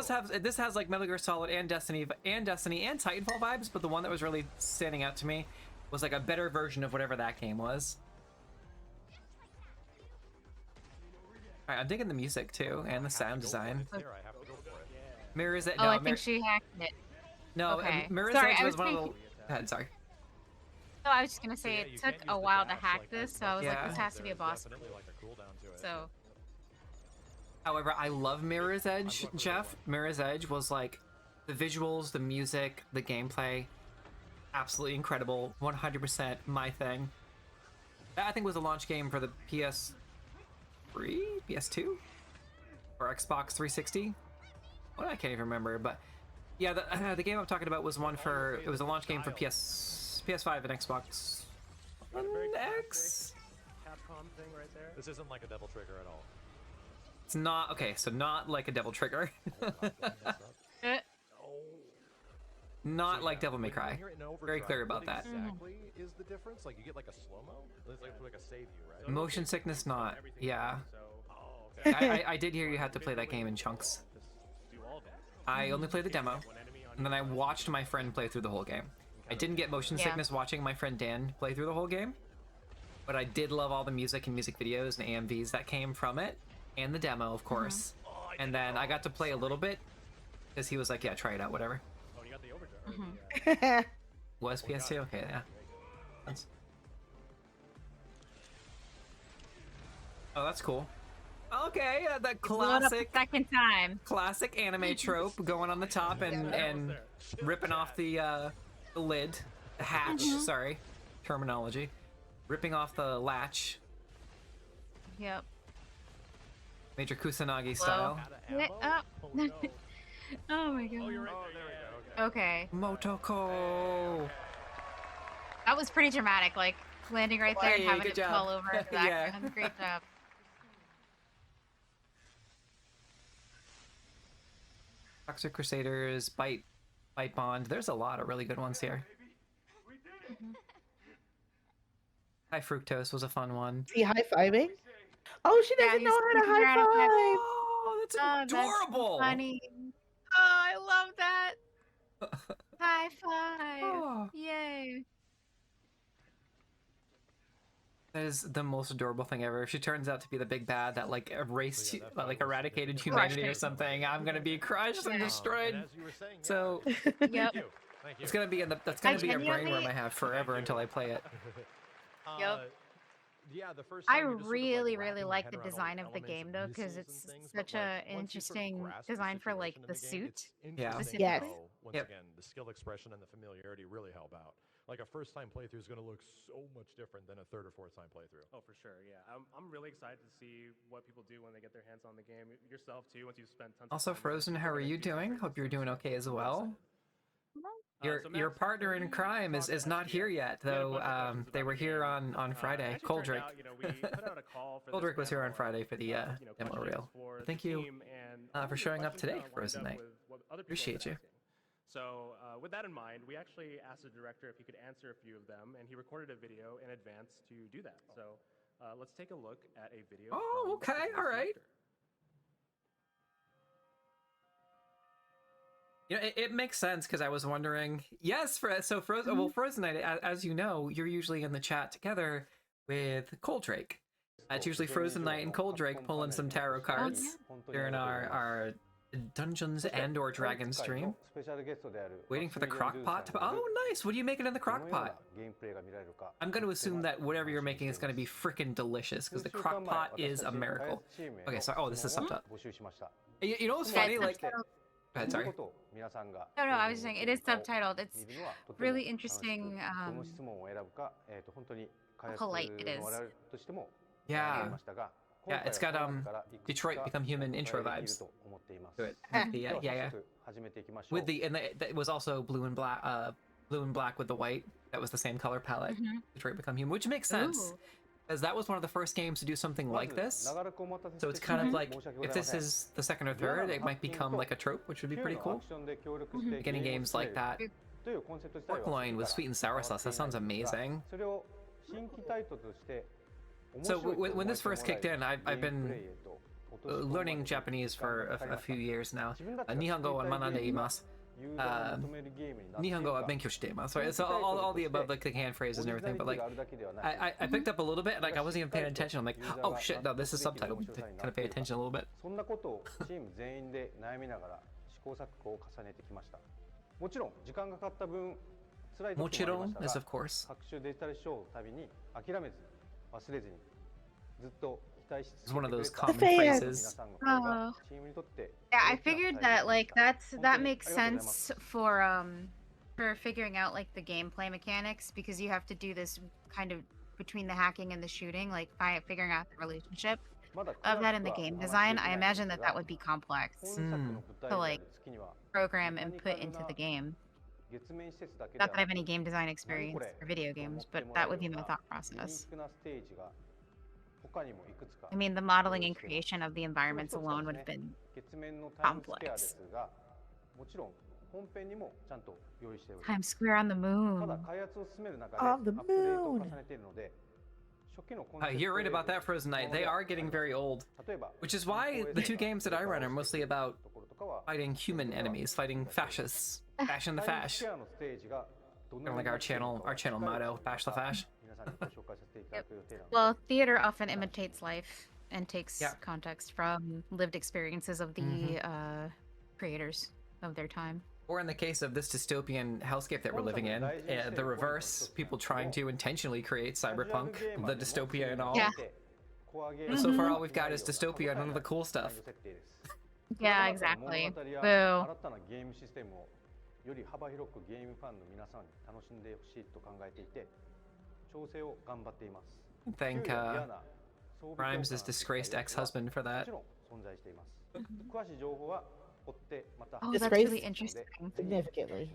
Speaker 2: has like Metal Gear Solid and Destiny and Titanfall vibes, but the one that was really standing out to me was like a better version of whatever that game was. Alright, I'm digging the music too and the sound design.
Speaker 7: There, I have to go for it.
Speaker 2: Mirror's Edge.
Speaker 4: Oh,
Speaker 2: No,
Speaker 4: I think she hacked it.
Speaker 2: no,
Speaker 4: okay.
Speaker 2: Mirror's
Speaker 4: Sorry,
Speaker 2: Edge
Speaker 4: I
Speaker 2: was
Speaker 4: was
Speaker 2: one of the.
Speaker 4: thinking-
Speaker 2: Go ahead, sorry.
Speaker 4: No, I was just gonna say
Speaker 7: Yeah,
Speaker 4: it
Speaker 7: you
Speaker 4: took
Speaker 7: can't use
Speaker 4: a
Speaker 7: the
Speaker 4: while to
Speaker 7: dash,
Speaker 4: hack
Speaker 7: like,
Speaker 4: this,
Speaker 7: as
Speaker 4: so I was
Speaker 2: Yeah.
Speaker 4: like, this has to be a
Speaker 7: There's
Speaker 4: boss.
Speaker 7: definitely like a cooldown to it.
Speaker 4: So
Speaker 2: However, I love Mirror's Edge, Jeff. Mirror's Edge was like the visuals, the music, the gameplay, absolutely incredible. 100% my thing. That I think was a launch game for the PS3, PS2, or Xbox 360. Well, I can't even remember, but yeah, the game I'm talking about was one for. It was a launch game for PS5 and Xbox One X.
Speaker 5: Capcom thing right there.
Speaker 7: This isn't like a devil trigger at all.
Speaker 2: It's not okay, so not like a Devil Trigger,
Speaker 4: eh,
Speaker 2: not like Devil May Cry. Very clear about that.
Speaker 7: Exactly is the difference? Like you get like a slow mo? It's like a save you, right?
Speaker 2: Motion sickness, not. Yeah.
Speaker 5: So
Speaker 7: Oh, okay.
Speaker 2: I did hear you had to play that game in chunks.
Speaker 5: just do all that.
Speaker 2: I only played the demo,
Speaker 5: One enemy on
Speaker 2: and then I watched my friend play through the whole game. I didn't get motion
Speaker 4: Yeah.
Speaker 2: sickness watching my friend Dan play through the whole game, but I did love all the music and music videos and AMVs that came from it, and the demo, of course. And then I got to play a little bit, because he was like, yeah, try it out, whatever.
Speaker 5: Oh, you got the overdrive. or the,
Speaker 2: Was PS2? Okay, yeah. Oh, that's cool. Okay, that
Speaker 4: Blow it up the
Speaker 2: classic
Speaker 4: second time.
Speaker 2: classic anime trope, going on the top and ripping off the lid, the hatch. Sorry, terminology. Ripping off the latch,
Speaker 4: Yep.
Speaker 2: Major Kusanagi style.
Speaker 4: Lit up. Oh my god.
Speaker 7: Oh, you're right there.
Speaker 4: Okay.
Speaker 2: Motoko.
Speaker 4: That was pretty dramatic, like landing right there and
Speaker 2: Hey,
Speaker 4: having
Speaker 2: good
Speaker 4: it
Speaker 2: job.
Speaker 4: fall over in the
Speaker 2: Yeah.
Speaker 4: background. Great job.
Speaker 2: Toxic Crusaders, Bite Bond. There's a lot of really good ones here. High Fructose was a fun one.
Speaker 3: Is he high-fiving? Oh, she doesn't know how to
Speaker 4: teaching her how to high
Speaker 3: high-five!
Speaker 2: Oh, that's
Speaker 4: Oh, that's
Speaker 2: adorable!
Speaker 4: funny. Oh, I love that. High five.
Speaker 2: Oh.
Speaker 4: Yay.
Speaker 2: That is the most adorable thing ever. If she turns out to be the big bad that like erased,
Speaker 7: Yeah, that
Speaker 2: like
Speaker 7: was
Speaker 2: eradicated
Speaker 7: significant.
Speaker 2: humanity or
Speaker 4: Crushed it.
Speaker 2: something, I'm gonna be crushed and
Speaker 4: Yeah.
Speaker 2: destroyed.
Speaker 7: And as you were saying,
Speaker 2: So
Speaker 4: Yep.
Speaker 7: thank you. Thank you.
Speaker 2: it's gonna be in the that's gonna be a brain
Speaker 4: genuinely-
Speaker 2: worm I have forever until I play it.
Speaker 4: Yep.
Speaker 7: Yeah, the first
Speaker 4: I
Speaker 7: time you're just sort of,
Speaker 4: really,
Speaker 7: wrapping
Speaker 4: really
Speaker 7: your
Speaker 4: like
Speaker 7: head
Speaker 4: the
Speaker 7: around all
Speaker 4: design
Speaker 7: the
Speaker 4: of the
Speaker 7: elements
Speaker 4: game
Speaker 7: and
Speaker 4: though, because
Speaker 7: missiles
Speaker 4: it's
Speaker 7: and things,
Speaker 4: such
Speaker 7: but,
Speaker 4: a
Speaker 7: once you sort of
Speaker 4: interesting
Speaker 7: grasp
Speaker 4: design for like
Speaker 7: situation
Speaker 4: the
Speaker 7: in game,
Speaker 4: suit.
Speaker 7: it's
Speaker 2: Yeah.
Speaker 7: interesting
Speaker 3: Yes.
Speaker 7: how, once
Speaker 2: Yep.
Speaker 7: again, the skill expression and the familiarity really help out. Like a first-time playthrough is going to look so much different than a third or fourth-time playthrough.
Speaker 5: Oh, for sure, yeah. I'm really excited to see what people do when they get their hands on the game. Yourself too, once you've spent tons
Speaker 2: Also,
Speaker 5: of time.
Speaker 2: Frozen, how are you doing? Hope you're doing okay as well. Your partner in crime is not here yet, though. They were here on Friday. Coldrick. Coldrick was here on Friday for the demo reel. But thank you for showing up today, Frozen Knight. Appreciate you.
Speaker 5: So with that in mind, we actually asked the director if he could answer a few of them, and he recorded a video in advance to do that. So let's take a look at a video.
Speaker 2: Oh,
Speaker 5: from
Speaker 2: okay,
Speaker 5: the
Speaker 2: all right.
Speaker 5: director.
Speaker 2: You know, it makes sense because I was wondering. Yes, so Frozen. Well, Frozen Knight, as you know, you're usually in the chat together with Coldrake. It's usually Frozen Knight and Coldrake pulling some tarot cards during our Dungeons and/or Dragon stream. Waiting for the crock pot to. Oh, nice! What are you making in the crock pot? I'm going to assume that whatever you're making is going to be freaking delicious because the crock pot is a miracle. Okay, so this is subtitle. You know what's funny? Like. Go ahead, sorry.
Speaker 4: No, I was just saying it is subtitled. It's really interesting how polite it is.
Speaker 2: Yeah. Yeah, it's got Detroit Become Human intro vibes to it. Yeah. With the it was also blue and black with the white. That was the same color palette. Detroit Become Human, which makes sense.
Speaker 4: Ooh.
Speaker 2: Because that was one of the first games to do something like this. So it's kind of like, if this is the second or third, it might become like a trope, which would be pretty cool. Getting games like that. Pork loin with sweet and sour sauce, that sounds amazing. So when this first kicked in, I've been learning Japanese for a few years now. Nihongo wa manande imasu. Nihongo wa benkyou shite imasu. Right? So all the above, like the hand phrases and everything, but like I picked up a little bit and like I wasn't even paying attention. I'm like, oh shit, no, this is subtitled. To kind of pay attention a little bit. Mochiron is of course. It's one of those common phrases.
Speaker 4: Oh. Yeah, I figured that like that makes sense for figuring out like the gameplay mechanics because you have to do this kind of between the hacking and the shooting, like by figuring out the relationship of that in the game design. I imagine that would be complex to like program and put into the game. Not that I have any game design experience for video games, but that would be my thought process. I mean, the modeling and creation of the environments alone would have been complex. Times Square on the moon.
Speaker 3: On the moon.
Speaker 2: You're right about that, Frozen Knight. They are getting very old, which is why the two games that I run are mostly about fighting human enemies, fighting fascists, bashing the fash. Kind of like our channel motto, bash the fash.
Speaker 4: Well, theater often imitates life and takes context from lived experiences of the creators of their time.
Speaker 2: Or in the case of this dystopian hellscape that we're living in, the reverse, people trying to intentionally create cyberpunk, the dystopia and all.
Speaker 4: Yeah.
Speaker 2: So far, all we've got is dystopia, none of the cool stuff.
Speaker 4: Yeah, exactly. Boo.
Speaker 9: 新たなゲームシステムをより幅広くゲームファンの皆さんに楽しんでほしいと考えていて、調整を頑張っています。
Speaker 2: Thank Grimes' disgraced ex-husband for that.
Speaker 9: もちろん存在しています。詳しい情報は追ってまた
Speaker 4: Oh, that's
Speaker 3: Disgraced
Speaker 4: really interesting.
Speaker 3: significantly.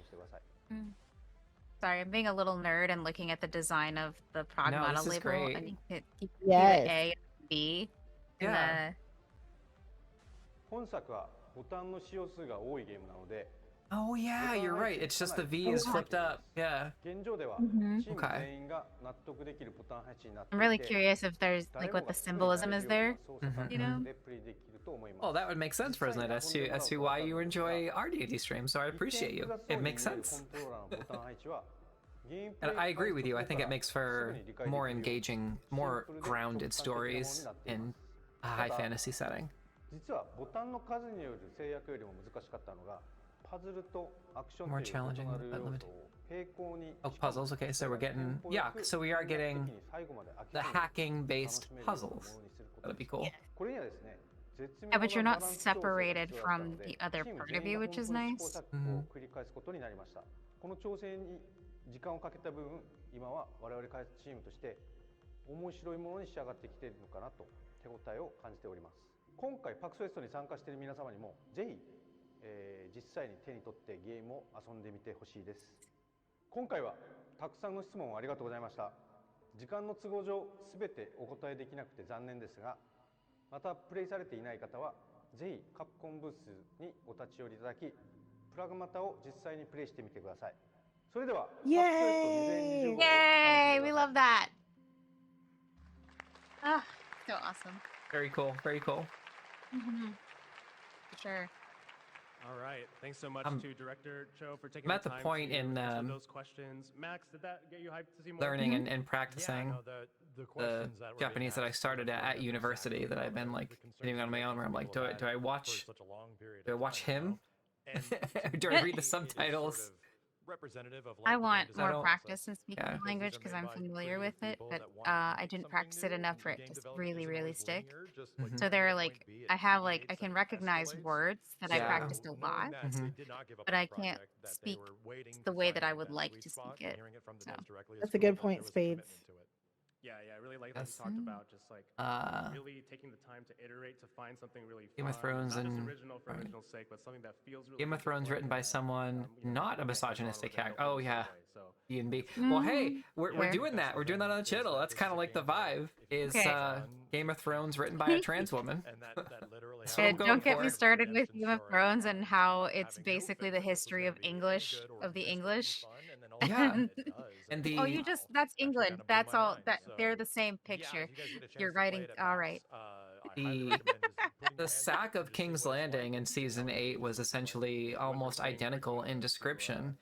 Speaker 4: Sorry, I'm being a little nerd and looking at the design of the Pragmata
Speaker 2: this is
Speaker 4: label.
Speaker 2: great.
Speaker 4: I think it keeps
Speaker 3: Yes.
Speaker 4: the A and B. In
Speaker 2: Yeah.
Speaker 9: 本作はボタンの使用数が多いゲームなので、
Speaker 2: Oh yeah, you're right. It's just the V is flipped up. Yeah.
Speaker 9: 現状ではチーム
Speaker 2: Okay.
Speaker 9: 全員が納得できるボタン配置になってい
Speaker 4: I'm
Speaker 9: て、
Speaker 4: really curious if there's like what the symbolism is there. You know?
Speaker 9: でプレイできると思います。
Speaker 2: Well, that would make sense, doesn't it? As to why you enjoy our D&D streams, so I appreciate you. It makes sense. And I agree with you. I think it makes for more engaging, more grounded stories in a high fantasy setting.
Speaker 9: 実はボタンの数による制約よりも難しかったのが、パズルとアクションという異なる要素を並行に
Speaker 2: Oh, puzzles. Okay, so we're getting so we are getting the hacking-based puzzles. That'd be cool.
Speaker 9: これにはですね、絶妙
Speaker 4: Yeah, but you're
Speaker 9: な
Speaker 4: not
Speaker 9: バランス調整が
Speaker 4: separated
Speaker 9: 必要だった
Speaker 4: from
Speaker 9: ので、
Speaker 4: the other
Speaker 9: チーム
Speaker 4: part of
Speaker 9: 全
Speaker 4: you,
Speaker 9: 員が
Speaker 4: which is
Speaker 9: 本当に
Speaker 4: nice.
Speaker 9: 試行錯誤を繰り返すことになりました。この調整に時間をかけた分、今は我々開発チームとして面白いものに仕上がってきているのかなと手応えを感じております。今回PAX Westに参加している皆様にもぜひ、実際に手に取ってゲームを遊んでみてほしいです。今回はたくさんの質問をありがとうございました。時間の都合上すべてお答えできなくて残念ですが、またプレイされていない方はぜひカプコンブースにお立ち寄りいただき、プラグマタを実際にプレイしてみてください。それでは PAX West 2025
Speaker 4: Yay! We love that. Ah, so awesome.
Speaker 2: Very cool. Very cool.
Speaker 4: For sure.
Speaker 5: All right. Thanks so much to Director Cho for taking
Speaker 2: I'm at the
Speaker 5: time
Speaker 2: point
Speaker 5: to
Speaker 2: in
Speaker 5: answer those questions. Max, did that get you hyped to see more?
Speaker 2: Learning and practicing
Speaker 7: Yeah, no, the
Speaker 2: the
Speaker 7: questions that were being
Speaker 2: Japanese that I
Speaker 7: asked
Speaker 2: started
Speaker 7: were
Speaker 2: at university that I've been
Speaker 7: exactly
Speaker 2: like
Speaker 7: the concerns
Speaker 2: getting on my
Speaker 7: that
Speaker 2: own where I'm like,
Speaker 7: people
Speaker 2: do I
Speaker 7: had
Speaker 2: watch
Speaker 7: for such a long period
Speaker 2: do I
Speaker 7: of
Speaker 2: watch
Speaker 7: time,
Speaker 2: him?
Speaker 7: And
Speaker 2: Or do I read the
Speaker 7: it is sort
Speaker 2: subtitles?
Speaker 7: of representative of,
Speaker 4: I
Speaker 7: like, the
Speaker 4: want
Speaker 7: game
Speaker 2: I
Speaker 4: more
Speaker 2: don't-
Speaker 7: design
Speaker 4: practice in
Speaker 7: process.
Speaker 4: speaking
Speaker 2: Yeah.
Speaker 4: the language because I'm familiar with it, but I didn't practice it enough for it to really, really stick. So there are like, I have like, I can recognize words that I
Speaker 2: Yeah.
Speaker 4: practiced a lot, but I can't speak the way that I would like to speak it. So.
Speaker 3: That's a good point, Spades.
Speaker 5: Yeah, I really like that you
Speaker 2: Yes.
Speaker 5: talked about just like
Speaker 2: Uh,
Speaker 5: really taking the time to iterate to find something really
Speaker 2: Game of
Speaker 5: fun,
Speaker 2: Thrones
Speaker 5: not just
Speaker 2: and-
Speaker 5: original for original's sake, but something that feels really
Speaker 2: Game of Thrones written by someone not a misogynistic hack. Oh yeah,
Speaker 5: So
Speaker 2: D&B. Well, hey, we're
Speaker 4: Fair.
Speaker 2: doing that. We're doing that on the channel. That's kind of like the vibe. Is
Speaker 4: Okay.
Speaker 2: Game of Thrones written by a trans woman?
Speaker 7: And that literally
Speaker 2: So I'm
Speaker 7: happens.
Speaker 2: going
Speaker 4: Don't get
Speaker 2: for
Speaker 4: me
Speaker 2: it.
Speaker 4: started with Game of Thrones and how it's basically the history of English, of the English.
Speaker 2: Yeah. And
Speaker 4: Oh,
Speaker 2: the
Speaker 4: that's England. That's all, they're the same picture. You're writing, all right.
Speaker 2: the sack of King's Landing in season 8 was essentially almost identical in description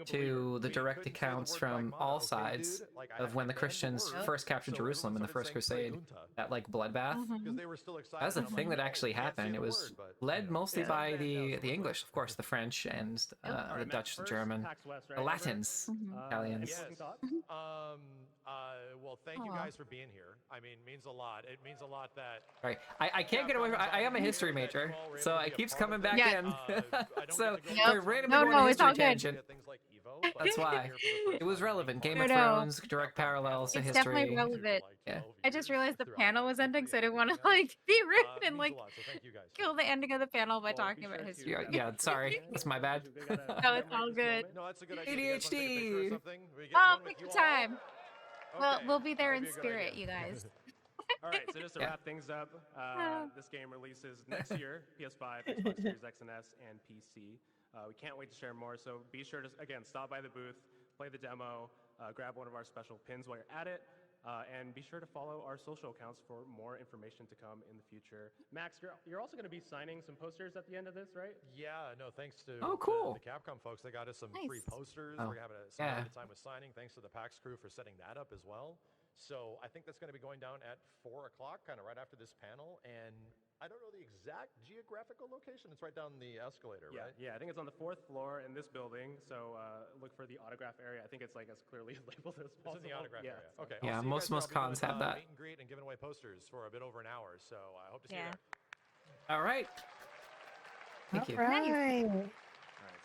Speaker 2: to the direct accounts from all sides of when the Christians first captured Jerusalem in the First Crusade, that like bloodbath. That's the thing that actually happened. It was led mostly by the English, of course, the French and the Dutch, the German, the Latins, Italians.
Speaker 7: Well, thank you guys for being here. I mean, means a lot. It means a lot that.
Speaker 2: Right. I can't get away from I am a history major, so it keeps coming back
Speaker 4: Yeah.
Speaker 2: in. So
Speaker 4: Yep.
Speaker 2: we're randomly
Speaker 4: No,
Speaker 2: going
Speaker 4: no,
Speaker 2: on a
Speaker 4: it's all
Speaker 2: history
Speaker 4: good.
Speaker 2: tangent. That's why. It was relevant. Game of
Speaker 4: No.
Speaker 2: Thrones, direct parallels to
Speaker 4: It's
Speaker 2: history.
Speaker 4: definitely relevant.
Speaker 2: Yeah.
Speaker 4: I just realized the panel was ending, so I didn't want to like be rude and like kill the ending of the panel by talking about history.
Speaker 2: Yeah, sorry. That's my bad.
Speaker 4: No, it's all good.
Speaker 7: No, that's a good idea. You guys wanna take a picture or
Speaker 2: ADHD.
Speaker 7: something? We get
Speaker 4: Oh,
Speaker 7: one with
Speaker 4: pick your
Speaker 7: you all?
Speaker 4: time. Well,
Speaker 7: Okay,
Speaker 4: we'll be there
Speaker 7: that'd
Speaker 4: in
Speaker 7: a good
Speaker 4: spirit,
Speaker 7: idea.
Speaker 4: you guys.
Speaker 5: All right, so just to
Speaker 2: Yeah.
Speaker 5: wrap things up, this game releases next year, PS5, Xbox Series X and S, and PC. We can't wait to share more, so be sure to, again, stop by the booth, play the demo, grab one of our special pins while you're at it, and be sure to follow our social accounts for more information to come in the future. Max, you're also going to be signing some posters at the end of this, right?
Speaker 7: Yeah, no, thanks to
Speaker 2: Oh, cool.
Speaker 7: the Capcom folks. They got us some free
Speaker 4: Nice.
Speaker 7: posters.
Speaker 2: Oh,
Speaker 7: We're having some
Speaker 2: yeah.
Speaker 7: good time with signing. Thanks to the PAX crew for setting that up as well. So I think that's going to be going down at 4 o'clock, kind of right after this panel. And I don't know the exact geographical location. It's right down the escalator, right?
Speaker 5: Yeah, I think it's on the 4th floor in this building, so look for the autograph area. I think it's like as clearly labeled as possible.
Speaker 7: It's in the autograph area. Okay.
Speaker 2: Yeah,
Speaker 7: I'll see you
Speaker 2: most
Speaker 7: guys there. I'll be
Speaker 2: cons
Speaker 7: doing,
Speaker 2: have that.
Speaker 7: meet and greet state and giving away posters for a bit over an hour. So I hope to see you
Speaker 4: Yeah.
Speaker 7: there.
Speaker 2: All right. Thank you.
Speaker 3: Right.
Speaker 5: All right,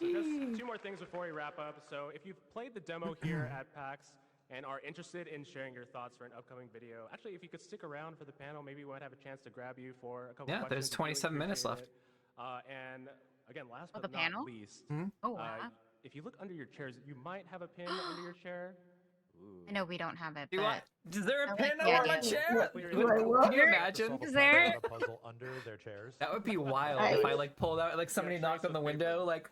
Speaker 5: so just two more things before we wrap up. So if you've played the demo here at PAX and are interested in sharing your thoughts for an upcoming video, actually, if you could stick around for the panel, maybe we might have a chance to grab you for a couple
Speaker 2: Yeah,
Speaker 5: questions.
Speaker 2: there's
Speaker 5: We'd really
Speaker 2: 27 minutes
Speaker 5: appreciate
Speaker 2: left.
Speaker 5: it. And again, last
Speaker 4: Oh,
Speaker 5: but
Speaker 4: the
Speaker 5: not
Speaker 4: panel?
Speaker 5: least,
Speaker 4: Oh, wow.
Speaker 5: if you look under your chairs, you might have a pin under your chair. Ooh.
Speaker 4: I know we don't have it,
Speaker 2: Do
Speaker 4: but
Speaker 2: I? Is there a
Speaker 4: I
Speaker 2: pin
Speaker 4: like the
Speaker 2: under my
Speaker 4: idea.
Speaker 2: chair?
Speaker 5: Clear
Speaker 3: Do I
Speaker 5: it.
Speaker 3: what?
Speaker 2: Can you
Speaker 7: To
Speaker 2: imagine?
Speaker 7: solve a
Speaker 4: Is there-
Speaker 7: Pragmata puzzle under their chairs.
Speaker 2: That would be wild
Speaker 3: I-
Speaker 2: if I like pulled out, like somebody
Speaker 5: trace
Speaker 2: knocked on
Speaker 5: of
Speaker 2: the
Speaker 5: paper.
Speaker 2: window, like.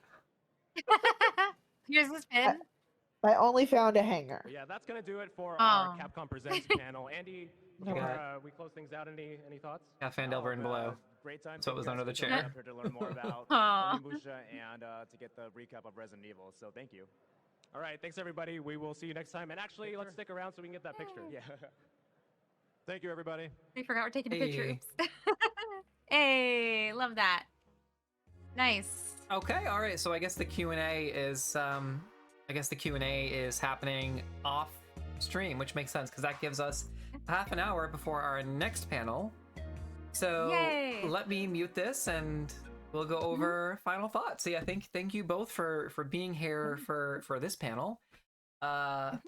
Speaker 4: Here's this pin.
Speaker 3: I only found a hanger.
Speaker 5: But yeah, that's gonna do it for our
Speaker 4: Oh.
Speaker 5: Capcom Presents panel. Andy,
Speaker 2: Okay.
Speaker 5: before we close things out, any thoughts?
Speaker 2: Yeah, Fandelver and below.
Speaker 6: Great time.
Speaker 2: That's what
Speaker 6: Thank
Speaker 2: was
Speaker 6: you guys
Speaker 2: under the
Speaker 6: for coming
Speaker 2: chair.
Speaker 6: up here to learn more about
Speaker 4: Aw.
Speaker 6: Onimusha and to get the recap of Resident Evil. So thank you.
Speaker 5: All right, thanks everybody. We will see you next time. And actually, let's stick around so we can get that picture.
Speaker 6: Yeah.
Speaker 7: Thank you, everybody.
Speaker 4: We forgot we're taking a picture.
Speaker 2: Hey.
Speaker 4: Oops. Hey, love that. Nice.
Speaker 2: Okay, all right. So I guess the Q&A is happening off stream, which makes sense because that gives us half an hour before our next panel. So
Speaker 4: Yay.
Speaker 2: let me mute this and we'll go over final thoughts. So yeah, thank you both for being here for this panel. What are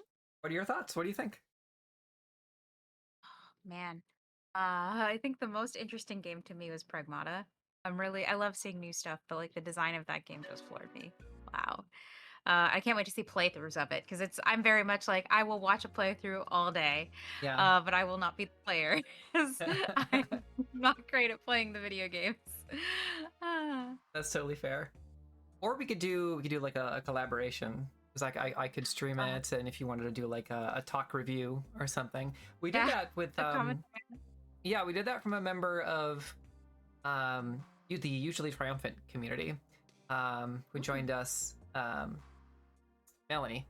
Speaker 2: your thoughts? What do you think?
Speaker 4: Man. I think the most interesting game to me was Pragmata. I love seeing new stuff, but like the design of that game just floored me. Wow. I can't wait to see playthroughs of it because I'm very much like I will watch a playthrough all day,
Speaker 2: Yeah.
Speaker 4: but I will not be the player 'cause I'm not great at playing the video games. Ah.
Speaker 2: That's totally fair. Or we could do like a collaboration. It's like I could stream it, and if you wanted to do like a talk review or something, we did
Speaker 4: Yeah,
Speaker 2: that with
Speaker 4: a comment.
Speaker 2: yeah, we did that from a member of the Usually Triumphant community, who joined us. Melanie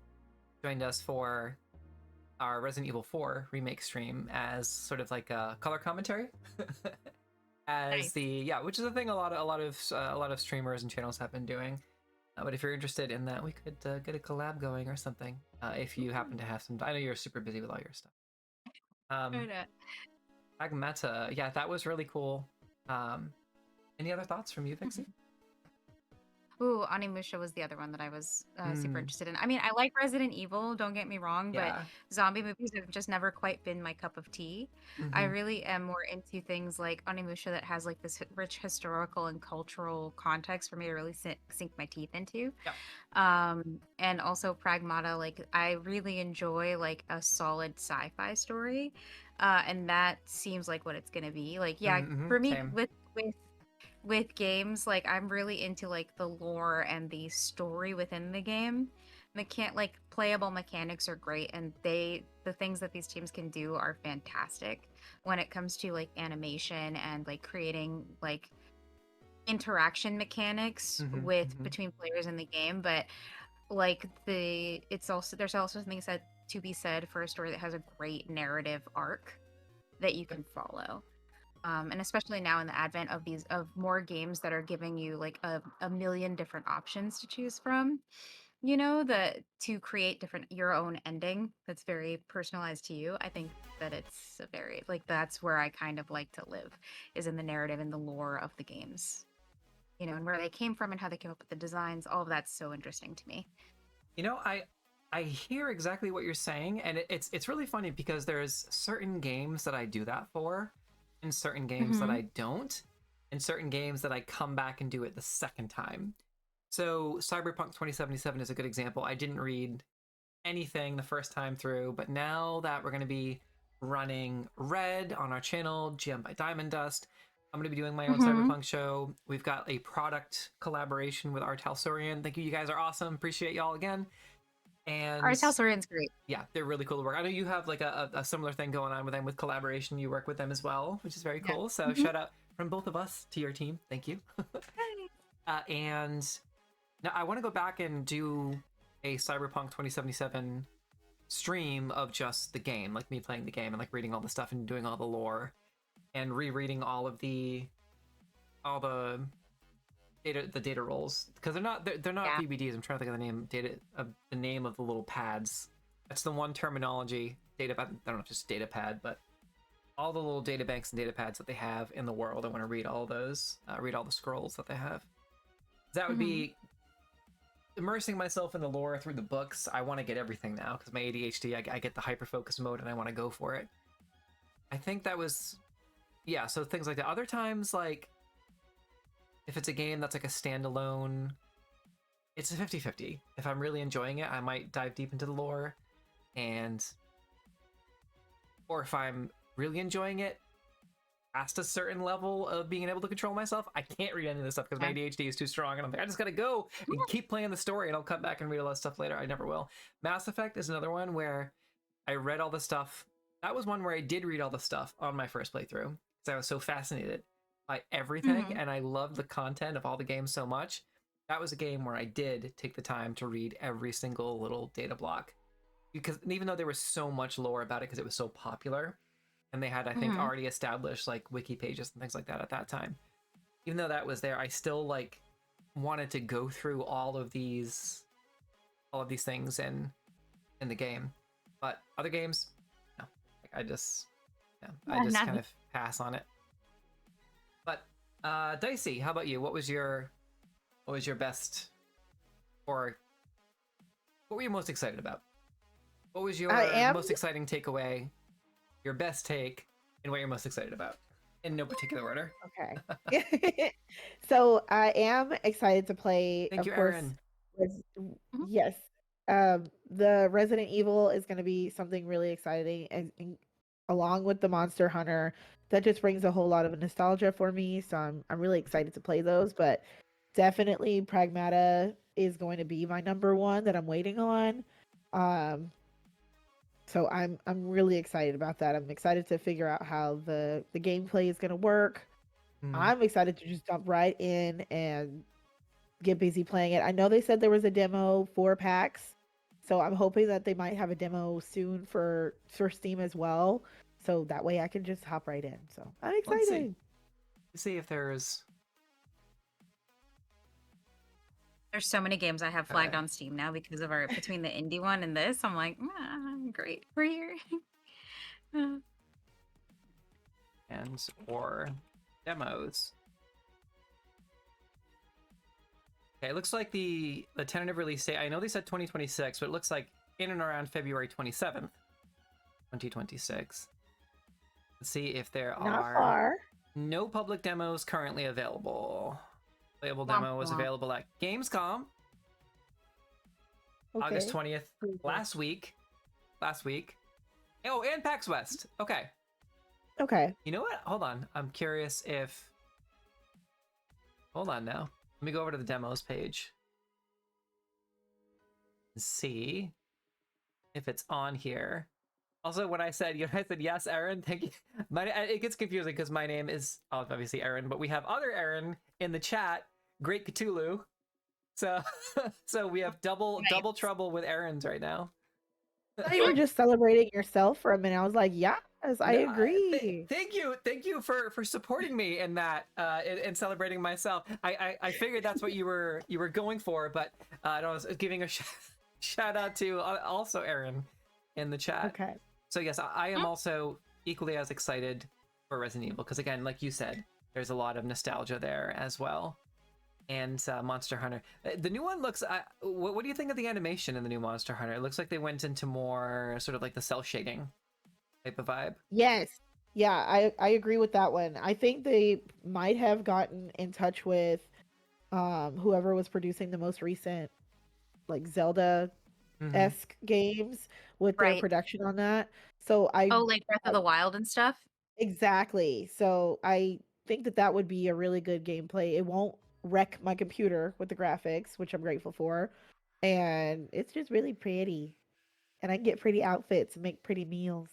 Speaker 2: joined us for our Resident Evil 4 remake stream as sort of like a color commentary. As
Speaker 4: Nice.
Speaker 2: which is a thing a lot of streamers and channels have been doing. But if you're interested in that, we could get a collab going or something. If you happen to have some, I know you're super busy with all your stuff. Pragmata, yeah, that was really cool. Any other thoughts from you, Vixie?
Speaker 4: Ooh, Onimusha was the other one that I was super interested in. I mean, I like Resident Evil, don't get me wrong,
Speaker 2: Yeah.
Speaker 4: but zombie movies have just never quite been my cup of tea. I really am more into things like Onimusha that has like this rich historical and cultural context for me to really sink my teeth into.
Speaker 2: Yeah.
Speaker 4: And also Pragmata, like I really enjoy like a solid sci-fi story, and that seems like what it's gonna be. Like, yeah, for me
Speaker 2: same.
Speaker 4: with games, like I'm really into like the lore and the story within the game. Like playable mechanics are great, and the things that these teams can do are fantastic when it comes to like animation and like creating like interaction mechanics between players in the game. But like there's also something to be said for a story that has a great narrative arc that you can follow. And especially now in the advent of more games that are giving you like a million different options to choose from, to create your own ending that's very personalized to you. I think that it's a very like that's where I kind of like to live, is in the narrative and the lore of the games, and where they came from and how they came up with the designs. All of that's so interesting to me.
Speaker 2: I hear exactly what you're saying, and it's really funny because there's certain games that I do that for, and certain games that I don't, and certain games that I come back and do it the second time. So Cyberpunk 2077 is a good example. I didn't read anything the first time through, but now that we're going to be running Red on our channel, GM by Diamond Dust, I'm going to be doing my own Cyberpunk show. We've got a product collaboration with Artel Sorian. Thank you. You guys are awesome. Appreciate y'all again. And
Speaker 4: Artel Sorian's great.
Speaker 2: Yeah, they're really cool to work. I know you have like a similar thing going on with them with collaboration. You work with them as well, which is very cool. So shout out from both of us to your team. Thank you. And now I want to go back and do a Cyberpunk 2077 stream of just the game, like me playing the game and like reading all the stuff and doing all the lore and rereading all the data rolls, because they're not PBDs. I'm trying to think of the name of the little pads. That's the one terminology. Data pad. I don't know if it's just data pad, but all the little data banks and data pads that they have in the world. I want to read all those, read all the scrolls that they have. That would be immersing myself in the lore through the books. I want to get everything now because my ADHD, I get the hyper-focus mode and I want to go for it. I think that was, yeah, so things like that. Other times, like, if it's a game that's like a standalone, it's a 50-50. If I'm really enjoying it, I might dive deep into the lore, or if I'm really enjoying it past a certain level of being able to control myself, I can't read any of this stuff because my ADHD is too strong, and I'm like, I just gotta go and keep playing the story, and I'll come back and read all that stuff later. I never will. Mass Effect is another one where I read all the stuff. That was one where I did read all the stuff on my first playthrough because I was so fascinated by everything, and I loved the content of all the games so much. That was a game where I did take the time to read every single little data block, because even though there was so much lore about it because it was so popular, and they had, I think, already established like wiki pages and things like that at that time. Even though that was there, I still like wanted to go through all of these things in the game. But other games, no. Like, I just kind of pass on it. But Dicey, how about you? What was your best, or what were you most excited about? What was your most exciting takeaway? Your best take, and what you're most excited about, in no particular order.
Speaker 3: Okay. So I am excited to play.
Speaker 2: Thank you,
Speaker 3: course,
Speaker 2: Eryn.
Speaker 3: Yes. The Resident Evil is going to be something really exciting, and along with the Monster Hunter, that just brings a whole lot of nostalgia for me. So I'm really excited to play those. But definitely, Pragmata is going to be my number one that I'm waiting on. So I'm really excited about that. I'm excited to figure out how the gameplay is going to work. I'm excited to just jump right in and get busy playing it. I know they said there was a demo for PAX, so I'm hoping that they might have a demo soon for Steam as well. So that way I can just hop right in. So I'm excited.
Speaker 2: Let's see if there's
Speaker 4: so many games I have flagged on Steam now because of our between the indie one and this. I'm like, great, we're here.
Speaker 2: and or demos. Okay, it looks like the tentative release date, I know they said 2026, but it looks like in and around February 27th, 2026. Let's see if there are no public demos currently available. Playable demo was available at Gamescom, August 20th, last week. Oh, and PAX West. Okay. You know what? Hold on. I'm curious if... Hold on now. Let me go over to the demos page. See if it's on here. Also, when I said, I said yes, Eryn, thank you. It gets confusing because my name is obviously Eryn, but we have other Eryn in the chat, Great Cthulhu. So we have double trouble with Eryns right now.
Speaker 3: I thought you were just celebrating yourself for a minute. I was like, yes, I agree.
Speaker 2: Thank you for supporting me in that and celebrating myself. I figured that's what you were going for, but I was giving a shout out to also Eryn in the chat.
Speaker 3: Okay.
Speaker 2: So yes, I am also equally as excited for Resident Evil because, again, like you said, there's a lot of nostalgia there as well. And Monster Hunter, the new one looks. What do you think of the animation in the new Monster Hunter? It looks like they went into more sort of like the cell shading type of vibe.
Speaker 3: Yes. Yeah, I agree with that one. I think they might have gotten in touch with whoever was producing the most recent like Zelda-esque games with their production on that. So
Speaker 4: like Breath of the Wild and stuff.
Speaker 3: Exactly. So I think that would be a really good gameplay. It won't wreck my computer with the graphics, which I'm grateful for. And it's just really pretty. And I can get pretty outfits and make pretty meals.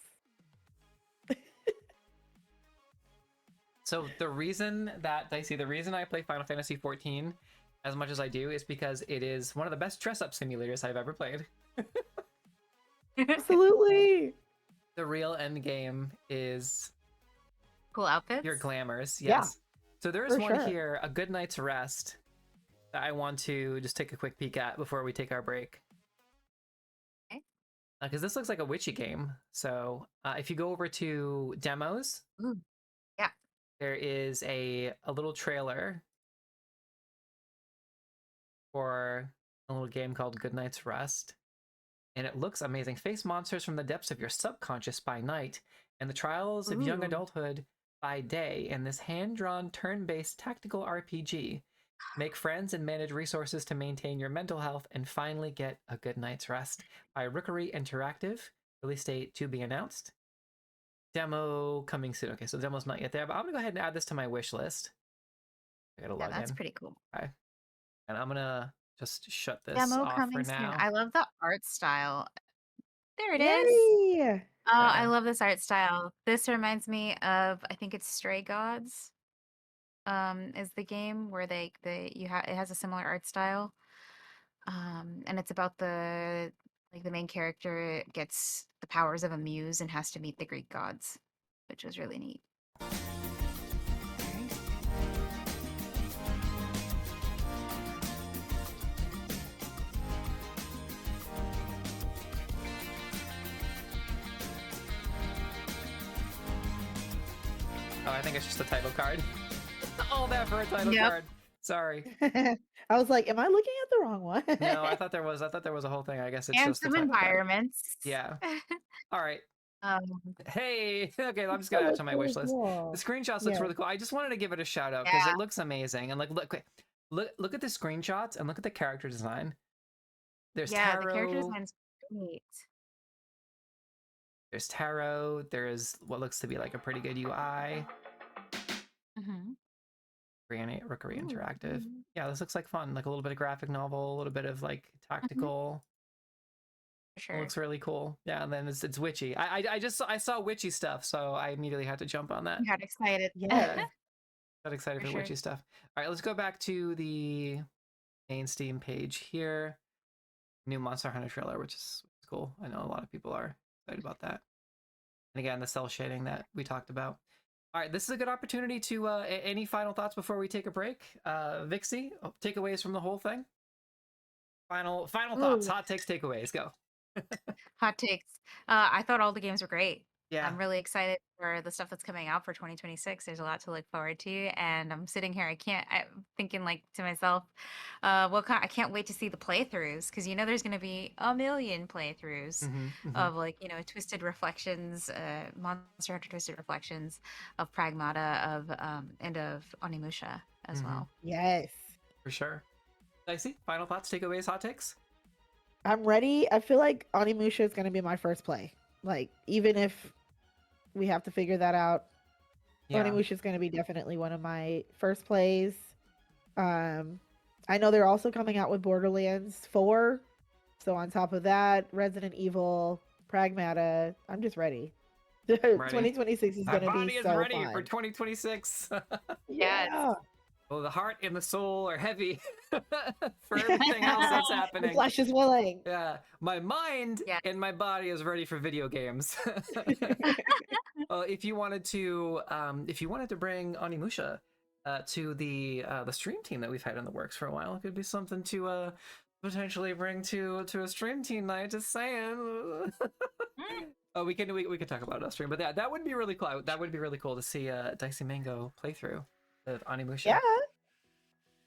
Speaker 2: So the reason I play Final Fantasy XIV as much as I do is because it is one of the best dress-up simulators I've ever played.
Speaker 3: Absolutely.
Speaker 2: The real end game is
Speaker 4: cool outfits.
Speaker 2: Your glamours, yes.
Speaker 3: Yeah,
Speaker 2: so there is one here, A Good Night's Rest, that I want to just take a quick peek at before we take our break.
Speaker 4: Okay.
Speaker 2: because this looks like a witchy game. So if you go over to demos,
Speaker 4: Ooh. Yeah.
Speaker 2: there is a little trailer for a little game called Good Night's Rest. And it looks amazing. Face monsters from the depths of your subconscious by night and the trials of young
Speaker 4: Ooh.
Speaker 2: adulthood by day in this hand-drawn turn-based tactical RPG. Make friends and manage resources to maintain your mental health and finally get a good night's rest. By Rookery Interactive. Release date to be announced. Demo coming soon. Okay, so the demo's not yet there, but I'm gonna go ahead and add this to my wish list. I gotta log
Speaker 4: Yeah, that's
Speaker 2: in.
Speaker 4: pretty cool.
Speaker 2: Okay. And I'm gonna just shut this
Speaker 4: Demo
Speaker 2: off
Speaker 4: coming
Speaker 2: for
Speaker 4: soon.
Speaker 2: now.
Speaker 4: I love the art style. There it is.
Speaker 3: Yay!
Speaker 4: Oh, I love this art style. This reminds me of, I think it's Stray Gods. Is the game where it has a similar art style. And it's about the main character gets the powers of a muse and has to meet the Greek gods, which was really neat.
Speaker 2: Oh, I think it's just a title card. All that for a title card. Sorry.
Speaker 3: I was like, am I looking at the wrong one?
Speaker 2: No, I thought there was a whole thing. I guess it's
Speaker 4: And
Speaker 2: just
Speaker 4: some
Speaker 2: a title card.
Speaker 4: environments.
Speaker 2: Yeah. All right. Hey, okay, I'm just
Speaker 3: That
Speaker 2: gonna add
Speaker 3: looks
Speaker 2: to my
Speaker 3: really
Speaker 2: wish list.
Speaker 3: cool.
Speaker 2: The screenshots looks
Speaker 3: Yeah.
Speaker 2: really cool. I just wanted to give it a shout out because
Speaker 4: Yeah.
Speaker 2: it looks amazing. And like, look at the screenshots and look at the character design. There's
Speaker 4: Yeah,
Speaker 2: tarot.
Speaker 4: the character design's great.
Speaker 2: There's tarot. There's what looks to be like a pretty good UI.
Speaker 4: Mm-hmm.
Speaker 2: Rookery Interactive. Yeah, this looks like fun. Like a little bit of graphic novel, a little bit of like tactical.
Speaker 4: Sure.
Speaker 2: It looks really cool. Yeah, and then it's witchy. I saw witchy stuff, so I immediately had to jump on that.
Speaker 4: I got excited.
Speaker 3: Yeah.
Speaker 2: Got excited
Speaker 4: For
Speaker 2: for
Speaker 4: sure.
Speaker 2: witchy stuff. All right, let's go back to the main Steam page here. New Monster Hunter trailer, which is cool. I know a lot of people are excited about that. And again, the cell shading that we talked about. All right, this is a good opportunity to any final thoughts before we take a break? Vixie, takeaways from the whole thing. Final thoughts, hot takes, takeaways. Go.
Speaker 4: Hot takes. I thought all the games were great.
Speaker 2: Yeah.
Speaker 4: I'm really excited for the stuff that's coming out for 2026. There's a lot to look forward to, and I'm sitting here. I'm thinking like to myself, I can't wait to see the playthroughs because there's going to be a million playthroughs of Twisted Reflections, Monster Hunter Twisted Reflections, of Pragmata, and of Onimusha as well.
Speaker 3: Yes.
Speaker 2: For sure. Dicey, final thoughts, takeaways, hot takes?
Speaker 3: I'm ready. I feel like Onimusha is going to be my first play. Like, even if we have to figure that out, Onimusha is going to be definitely one of my first plays. I know they're also coming out with Borderlands 4. So on top of that, Resident Evil, Pragmata, I'm just ready. 2026 is going to be so
Speaker 2: My body is ready
Speaker 3: fun.
Speaker 2: for 2026.
Speaker 3: Yeah.
Speaker 2: Well, the heart and the soul are heavy for everything else that's happening.
Speaker 3: The flesh is willing.
Speaker 2: Yeah, my mind and my body is ready for video games. Well, if you wanted to bring Onimusha to the stream team that we've had in the works for a while, it could be something to potentially bring to a stream team night. Just saying. Oh, we could talk about it on stream, but that would be really cool. That would be really cool to see DiceyMango playthrough of Onimusha.
Speaker 3: Yeah.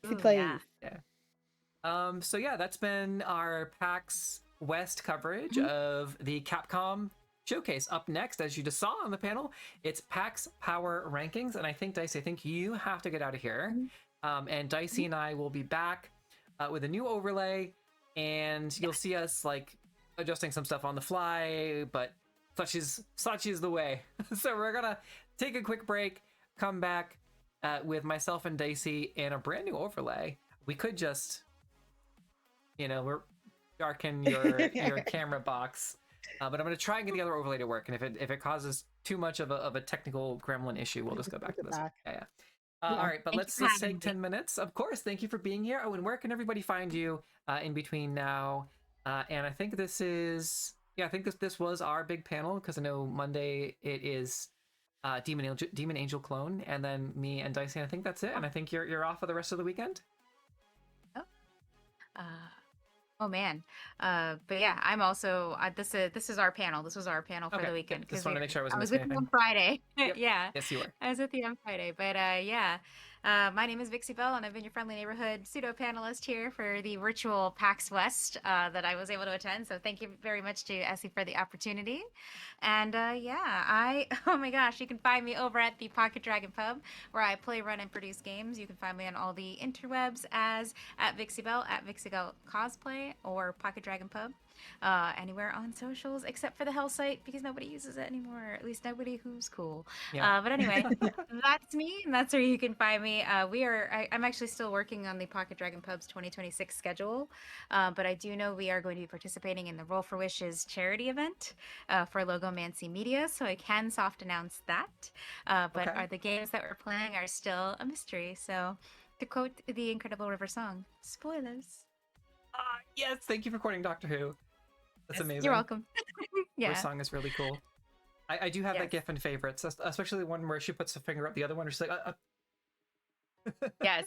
Speaker 4: Ooh,
Speaker 3: plays.
Speaker 2: Yeah. So yeah, that's been our PAX West coverage of the Capcom showcase. Up next, as you just saw on the panel, it's PAX Power Rankings, and I think Dicey, you have to get out of here. And Dicey and I will be back with a new overlay, and you'll see us like adjusting some stuff on the fly, but such is the way. So we're gonna take a quick break, come back with myself and Dicey and a brand new overlay. We could just, we're darken your camera box, but I'm gonna try and get the other overlay to work. And if it causes too much of a technical gremlin issue, we'll just go back to this. Yeah. All right, but let's take 10 minutes. Of course, thank you for being here. Oh, and where can everybody find you in between now? And I think this is, I think this was our big panel, because I know Monday it is Demon Angel Clone, and then me and Dicey. I think that's it. And I think you're off for the rest of the weekend.
Speaker 4: Oh man, but yeah, I'm also this is our panel. This was our panel for
Speaker 2: Okay,
Speaker 4: the
Speaker 2: good.
Speaker 4: weekend
Speaker 2: Just wanted to make sure I wasn't
Speaker 4: was
Speaker 2: missing
Speaker 4: with you on
Speaker 2: anything.
Speaker 4: Friday.
Speaker 2: Yep.
Speaker 4: Yeah,
Speaker 2: Yes, you were.
Speaker 4: I was with you on Friday. But yeah, my name is Vixie Belle, and I've been your friendly neighborhood pseudo panelist here for the virtual PAX West that I was able to attend. So thank you very much to Essy for the opportunity. And yeah, oh my gosh, you can find me over at the Pocket Dragon Pub where I play, run, and produce games. You can find me on all the interwebs as at Vixie Belle, at Vixie Belle Cosplay, or Pocket Dragon Pub. Anywhere on socials except for the Hell site because nobody uses it anymore. At least nobody who's cool.
Speaker 2: Yeah.
Speaker 4: But anyway, that's me, and that's where you can find me. I'm actually still working on the Pocket Dragon Pub's 2026 schedule, but I do know we are going to be participating in the Roll for Wishes charity event for Logomancy Media, so I can soft announce that. But
Speaker 2: Okay.
Speaker 4: the games that we're playing are still a mystery. So, to quote the Incredible River song, spoilers.
Speaker 2: Yes, thank you for quoting Doctor Who. That's amazing.
Speaker 4: You're welcome. Yeah.
Speaker 2: Her song is really cool. I do have that
Speaker 4: Yes.
Speaker 2: gif in favorites, especially the one where she puts her finger up the other one. She's like,
Speaker 4: Yes.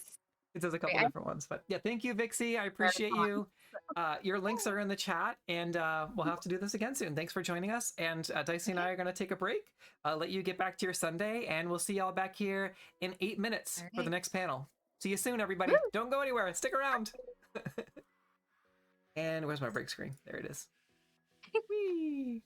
Speaker 2: It does a couple
Speaker 4: Right,
Speaker 2: different ones, but yeah, thank you, Vixie. I appreciate you. Your links are in the chat, and we'll have to do this again soon. Thanks for joining us. And Dicey and I are going to take a break, let you get back to your Sunday, and we'll see y'all back here in 8 minutes for the next panel. See you soon, everybody.
Speaker 4: Woo!
Speaker 2: Don't go anywhere. Stick around. And where's my break screen? There it is. Whee!